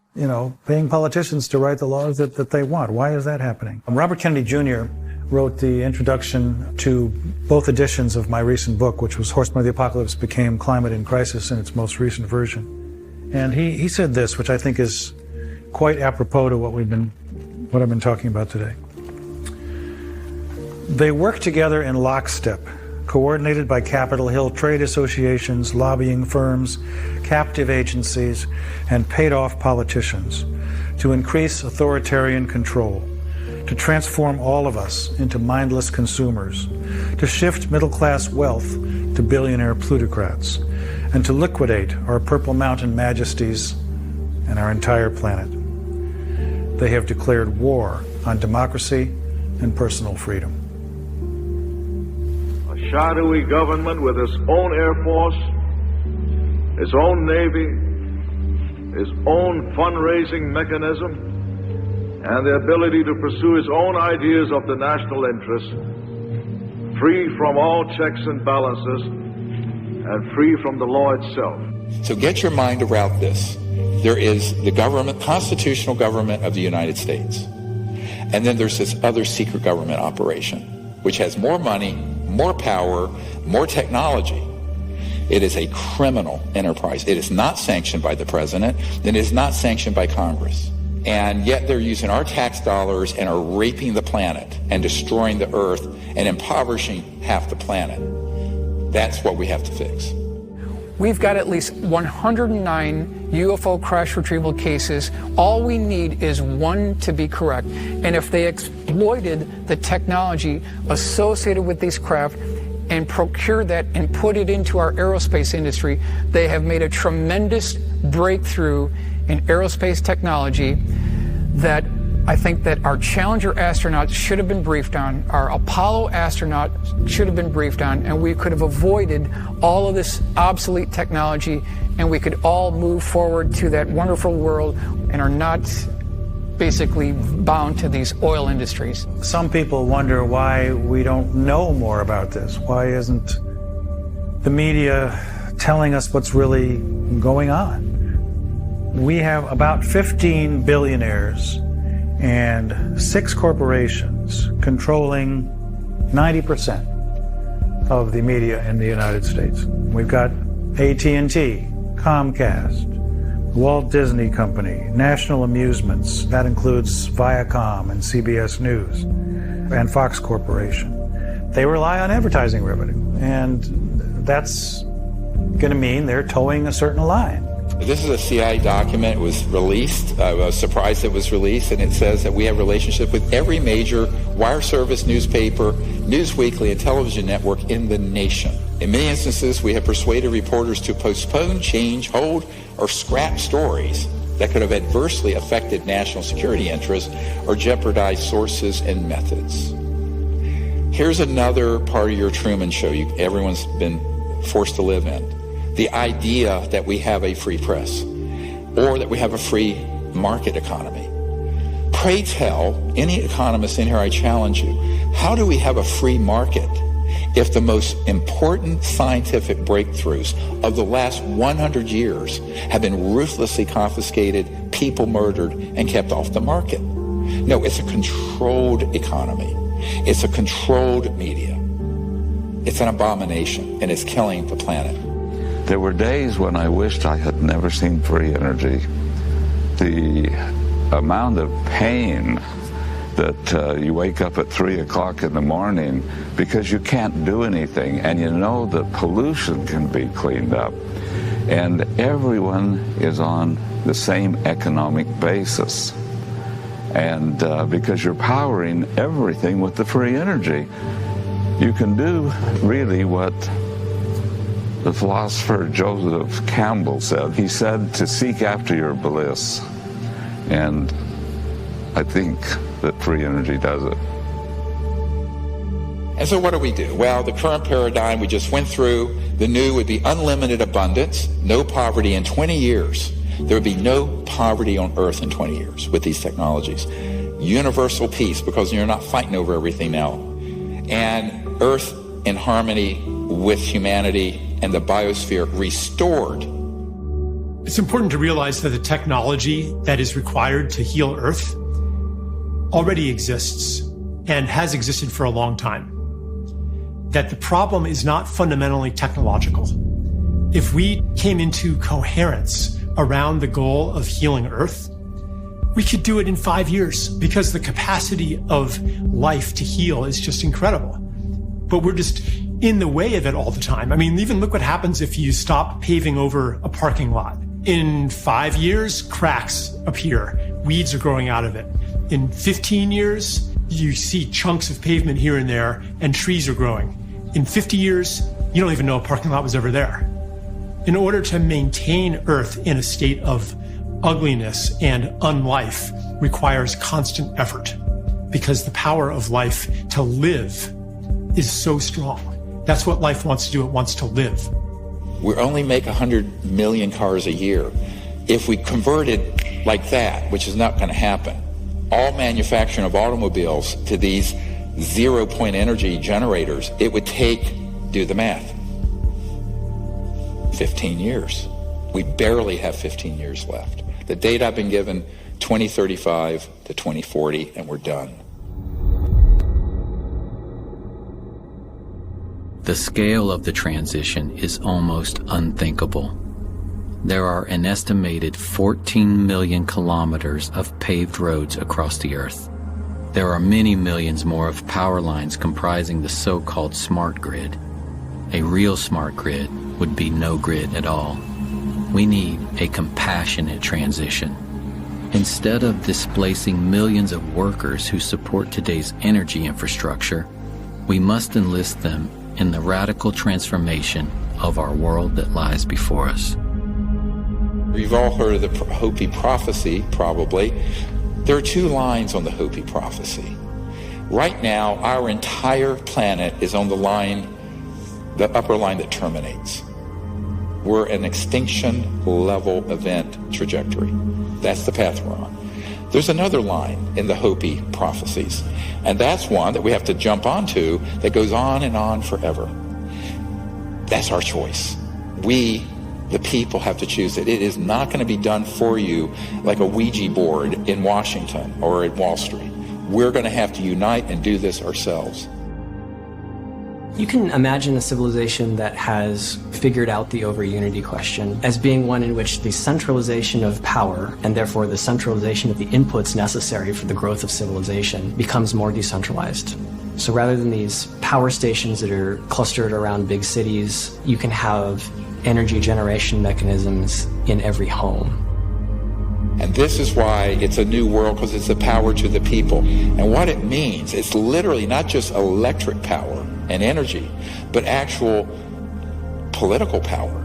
paying politicians to write the laws that they want. Why is that happening? Robert Kennedy Jr. wrote the introduction to both editions of my recent book, which was Horsemen of the Apocalypse Became Climate in Crisis in its most recent version. And he said this, which I think is quite apropos to what I've been talking about today. They work together in lockstep, coordinated by Capitol Hill trade associations, lobbying firms, captive agencies, and paid-off politicians to increase authoritarian control, to transform all of us into mindless consumers, to shift middle-class wealth to billionaire plutocrats, and to liquidate our Purple Mountain majesties and our entire planet. They have declared war on democracy and personal freedom. A shadowy government with its own Air Force, its own Navy, its own fundraising mechanism, and the ability to pursue its own ideas of the national interest, free from all checks and balances, and free from the law itself. So get your mind around this. There is the government, constitutional government of the United States. And then there's this other secret government operation, which has more money, more power, more technology. It is a criminal enterprise. It is not sanctioned by the president, and it is not sanctioned by Congress. And yet they're using our tax dollars and are raping the planet and destroying the earth and impoverishing half the planet. That's what we have to fix. We've got at least 109 UFO crash retrieval cases. All we need is one to be correct. And if they exploited the technology associated with these craft and procured that and put it into our aerospace industry, they have made a tremendous breakthrough in aerospace technology that I think that our Challenger astronauts should have been briefed on, our Apollo astronauts should have been briefed on, and we could have avoided all of this obsolete technology, and we could all move forward to that wonderful world and are not basically bound to these oil industries. Some people wonder why we don't know more about this. Why isn't the media telling us what's really going on? We have about 15 billionaires and 6 corporations controlling 90% of the media in the United States. We've got AT&T, Comcast, Walt Disney Company, National Amusements, that includes Viacom and CBS News, and Fox Corporation. They rely on advertising revenue, and that's going to mean they're towing a certain line. This is a CIA document. It was released. I was surprised it was released, and it says that we have a relationship with every major wire service, newspaper, news weekly, and television network in the nation. In many instances, we have persuaded reporters to postpone, change, hold, or scrap stories that could have adversely affected national security interests or jeopardized sources and methods. Here's another part of your Truman Show everyone's been forced to live in. The idea that we have a free press or that we have a free market economy. Pray tell any economist in here, I challenge you, how do we have a free market if the most important scientific breakthroughs of the last 100 years have been ruthlessly confiscated, people murdered, and kept off the market? No, it's a controlled economy. It's a controlled media. It's an abomination, and it's killing the planet. There were days when I wished I had never seen free energy. The amount of pain that you wake up at 3 o'clock in the morning because you can't do anything, and you know that pollution can be cleaned up, and everyone is on the same economic basis. And because you're powering everything with the free energy, you can do really what the philosopher Joseph Campbell said. He said to seek after your bliss. And I think that free energy does it. And so what do we do? Well, the current paradigm we just went through, the new would be unlimited abundance, no poverty in 20 years. There would be no poverty on Earth in 20 years with these technologies. Universal peace, because you're not fighting over everything now. And Earth in harmony with humanity and the biosphere restored. It's important to realize that the technology that is required to heal Earth already exists and has existed for a long time. That the problem is not fundamentally technological. If we came into coherence around the goal of healing Earth, we could do it in 5 years because the capacity of life to heal is just incredible. But we're just in the way of it all the time. I mean, even look what happens if you stop paving over a parking lot. In 5 years, cracks appear. Weeds are growing out of it. In 15 years, you see chunks of pavement here and there, and trees are growing. In 50 years, you don't even know a parking lot was ever there. In order to maintain Earth in a state of ugliness and unlife requires constant effort because the power of life to live is so strong. That's what life wants to do. It wants to live. We only make 100 million cars a year. If we converted like that, which is not going to happen, all manufacturing of automobiles to these zero-point energy generators, it would take, do the math, 15 years. We barely have 15 years left. The date I've been given, 2035 to 2040, and we're done. The scale of the transition is almost unthinkable. There are an estimated 14 million kilometers of paved roads across the Earth. There are many millions more of power lines comprising the so-called smart grid. A real smart grid would be no grid at all. We need a compassionate transition. Instead of displacing millions of workers who support today's energy infrastructure, we must enlist them in the radical transformation of our world that lies before us. You've all heard of the Hopi prophecy, probably. There are two lines on the Hopi prophecy. Right now, our entire planet is on the line, the upper line that terminates. We're an extinction level event trajectory. That's the path we're on. There's another line in the Hopi prophecies, and that's one that we have to jump onto that goes on and on forever. That's our choice. We, the people, have to choose it. It is not going to be done for you like a Ouija board in Washington or at Wall Street. We're going to have to unite and do this ourselves. You can imagine a civilization that has figured out the over-unity question as being one in which the centralization of power, and therefore the centralization of the inputs necessary for the growth of civilization, becomes more decentralized. So rather than these power stations that are clustered around big cities, you can have energy generation mechanisms in every home. And this is why it's a new world, because it's the power to the people. And what it means, it's literally not just electric power and energy, but actual political power.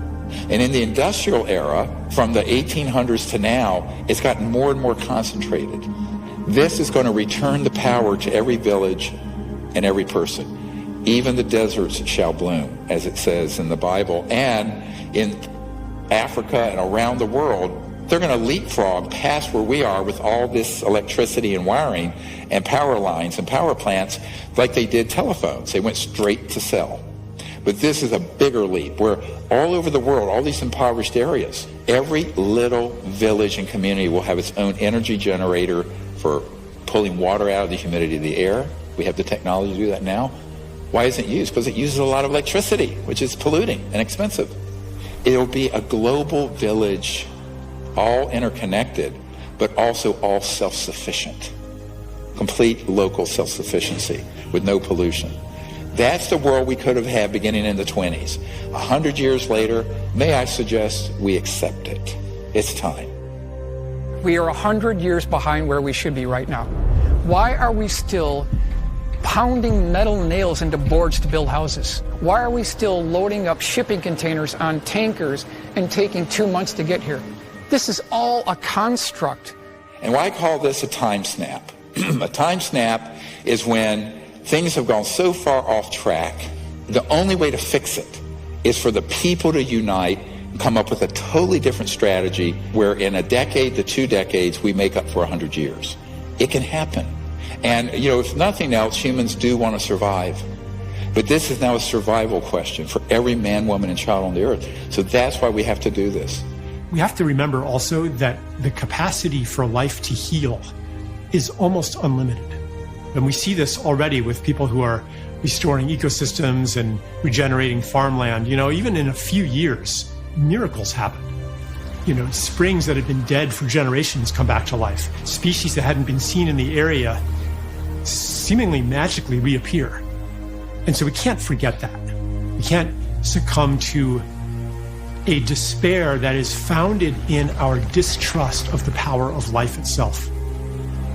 And in the industrial era, from the 1800s to now, it's gotten more and more concentrated. This is going to return the power to every village and every person. Even the deserts shall bloom, as it says in the Bible. And in Africa and around the world, they're going to leapfrog past where we are with all this electricity and wiring and power lines and power plants like they did telephones. They went straight to cell. But this is a bigger leap where all over the world, all these impoverished areas, every little village and community will have its own energy generator for pulling water out of the humidity of the air. We have the technology to do that now. Why isn't it used? Because it uses a lot of electricity, which is polluting and expensive. It'll be a global village, all interconnected, but also all self-sufficient. Complete local self-sufficiency with no pollution. That's the world we could have had beginning in the 20s. 100 years later, may I suggest we accept it. It's time. We are 100 years behind where we should be right now. Why are we still pounding metal nails into boards to build houses? Why are we still loading up shipping containers on tankers and taking 2 months to get here? This is all a construct. And why I call this a time snap? A time snap is when things have gone so far off track. The only way to fix it is for the people to unite, come up with a totally different strategy where in a decade to 2 decades, we make up for 100 years. It can happen. And, if nothing else, humans do want to survive. But this is now a survival question for every man, woman, and child on the earth. So that's why we have to do this. We have to remember also that the capacity for life to heal is almost unlimited. And we see this already with people who are restoring ecosystems and regenerating farmland. Even in a few years, miracles happen. Springs that had been dead for generations come back to life. Species that hadn't been seen in the area seemingly magically reappear. And so we can't forget that. We can't succumb to a despair that is founded in our distrust of the power of life itself,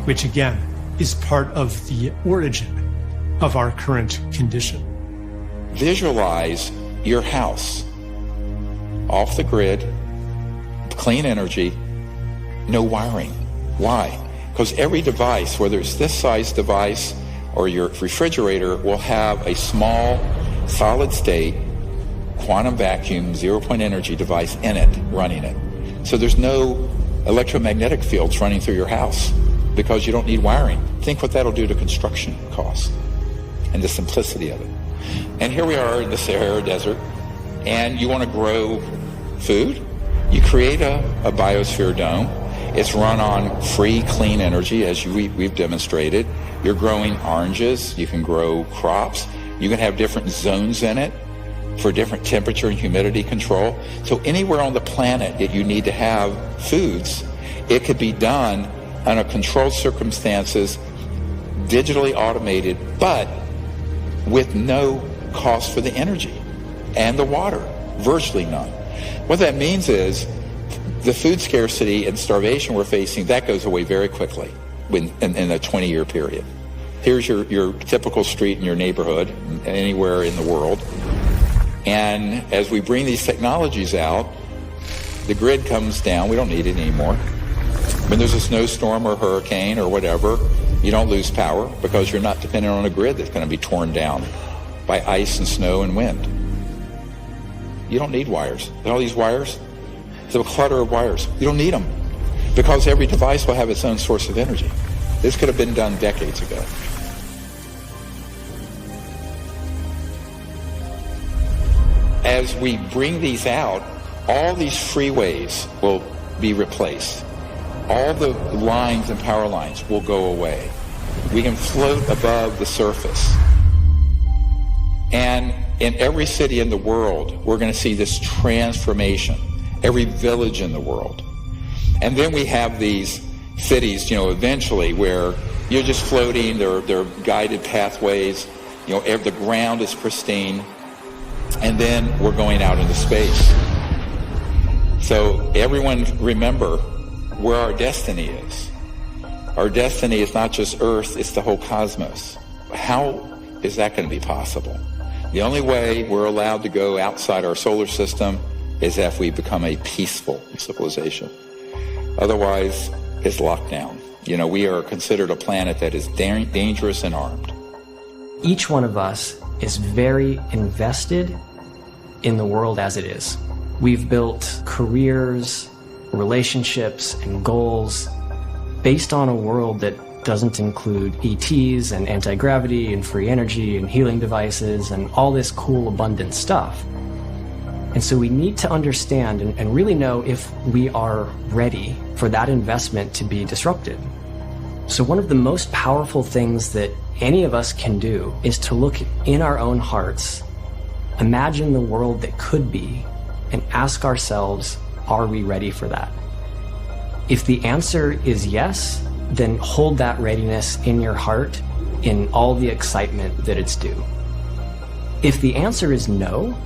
which again is part of the origin of our current condition. Visualize your house off the grid, clean energy, no wiring. Why? Because every device, whether it's this size device or your refrigerator, will have a small solid state quantum vacuum 0-point energy device in it, running it. So there's no electromagnetic fields running through your house because you don't need wiring. Think what that'll do to construction costs and the simplicity of it. And here we are in the Sahara Desert, and you want to grow food? You create a biosphere dome. It's run on free, clean energy, as we've demonstrated. You're growing oranges. You can grow crops. You can have different zones in it for different temperature and humidity control. So anywhere on the planet that you need to have foods, it could be done under controlled circumstances, digitally automated, but with no cost for the energy and the water, virtually none. What that means is the food scarcity and starvation we're facing, that goes away very quickly in a 20-year period. Here's your typical street in your neighborhood, anywhere in the world. And as we bring these technologies out, the grid comes down. We don't need it anymore. When there's a snowstorm or hurricane or whatever, you don't lose power because you're not dependent on a grid that's going to be torn down by ice and snow and wind. You don't need wires. And all these wires, it's a clutter of wires. You don't need them because every device will have its own source of energy. This could have been done decades ago. As we bring these out, all these freeways will be replaced. All the lines and power lines will go away. We can float above the surface. And in every city in the world, we're going to see this transformation. Every village in the world. And then we have these cities, eventually where you're just floating. There are guided pathways. The ground is pristine. And then we're going out into space. So everyone remember where our destiny is. Our destiny is not just Earth, it's the whole cosmos. How is that going to be possible? The only way we're allowed to go outside our solar system is if we become a peaceful civilization. Otherwise, it's locked down. We are considered a planet that is dangerous and armed. Each one of us is very invested in the world as it is. We've built careers, relationships, and goals based on a world that doesn't include ETs and anti-gravity and free energy and healing devices and all this cool, abundant stuff. And so we need to understand and really know if we are ready for that investment to be disrupted. So one of the most powerful things that any of us can do is to look in our own hearts, imagine the world that could be, and ask ourselves, are we ready for that? If the answer is yes, then hold that readiness in your heart in all the excitement that it's due. If the answer is no,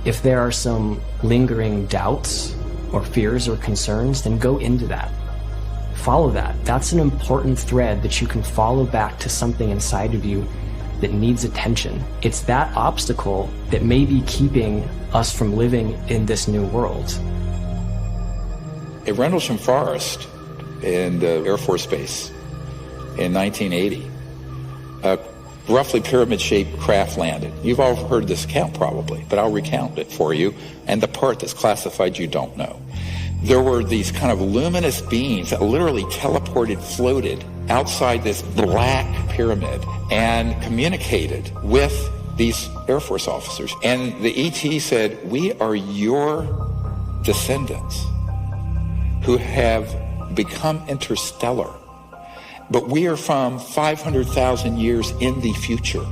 if there are some lingering doubts or fears or concerns, then go into that. Follow that. That's an important thread that you can follow back to something inside of you that needs attention. It's that obstacle that may be keeping us from living in this new world. At Rendlesham Forest in the Air Force Base in 1980, a roughly pyramid-shaped craft landed. You've all heard this account probably, but I'll recount it for you. And the part that's classified you don't know. There were these kind of luminous beings that literally teleported, floated outside this black pyramid and communicated with these Air Force officers. And the ET said, we are your descendants who have become interstellar, but we are from 500,000 years in the future.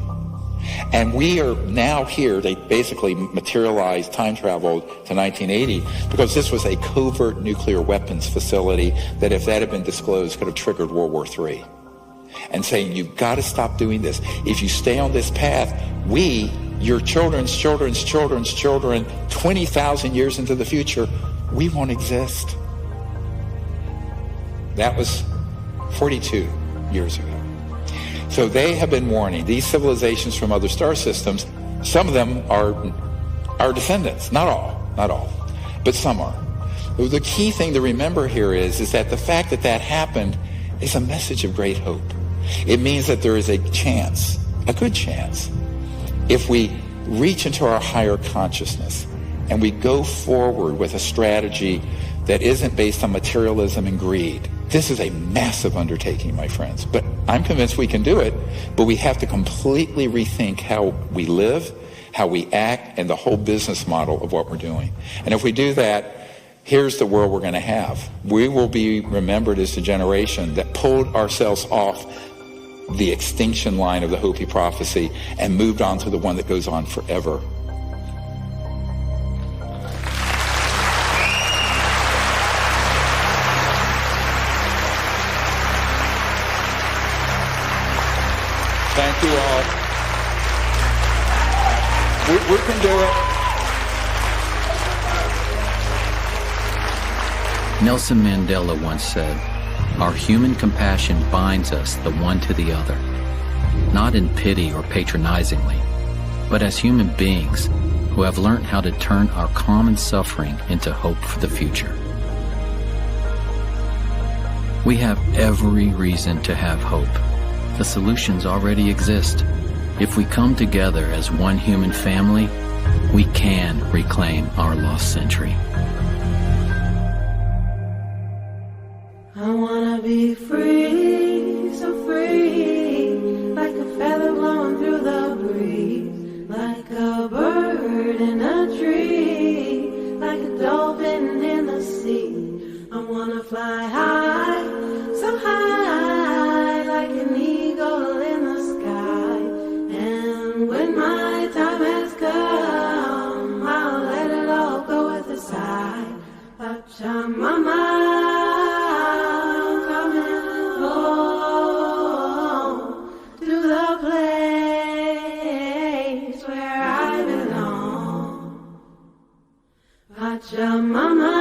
And we are now here. They basically materialized time travel to 1980 because this was a covert nuclear weapons facility that, if that had been disclosed, could have triggered World War III. And saying, you've got to stop doing this. If you stay on this path, we, your children's children's children's children, 20,000 years into the future, we won't exist. That was 42 years ago. So they have been warning these civilizations from other star systems. Some of them are our descendants. Not all, but some are. The key thing to remember here is that the fact that that happened is a message of great hope. It means that there is a chance, a good chance, if we reach into our higher consciousness and we go forward with a strategy that isn't based on materialism and greed. This is a massive undertaking, my friends, but I'm convinced we can do it, but we have to completely rethink how we live, how we act, and the whole business model of what we're doing. And if we do that, here's the world we're going to have. We will be remembered as the generation that pulled ourselves off the extinction line of the Hopi prophecy and moved on to the one that goes on forever. Thank you all. We can do it. Nelson Mandela once said, "Our human compassion binds us the one to the other, not in pity or patronizingly, but as human beings who have learned how to turn our common suffering into hope for the future." We have every reason to have hope. The solutions already exist. If we come together as one human family, we can reclaim our lost century. I wanna be free, so free, like a feather blowing through the breeze, like a bird in a tree, like a dolphin in the sea. I wanna fly high, so high, like an eagle in the sky. And when my time has come, I'll let it all go with a sigh. Pachamama. Mama,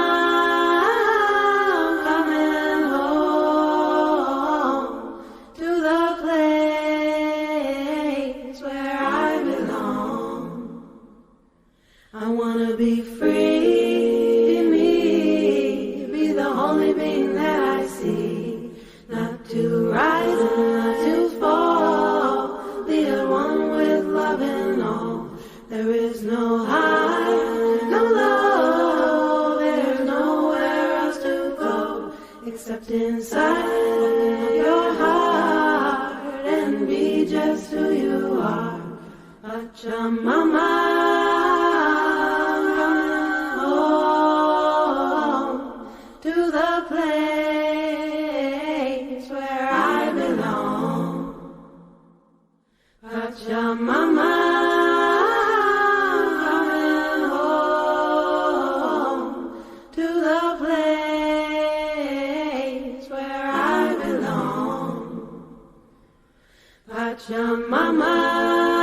coming home to the place where I belong. I wanna be free, be me, be the only being that I see. Not to rise and not to fall, be at one with love and all. There is no high, no low, except inside your heart, and be just who you are. Pachamama, home to the place where I belong. Pachamama. Pachamama.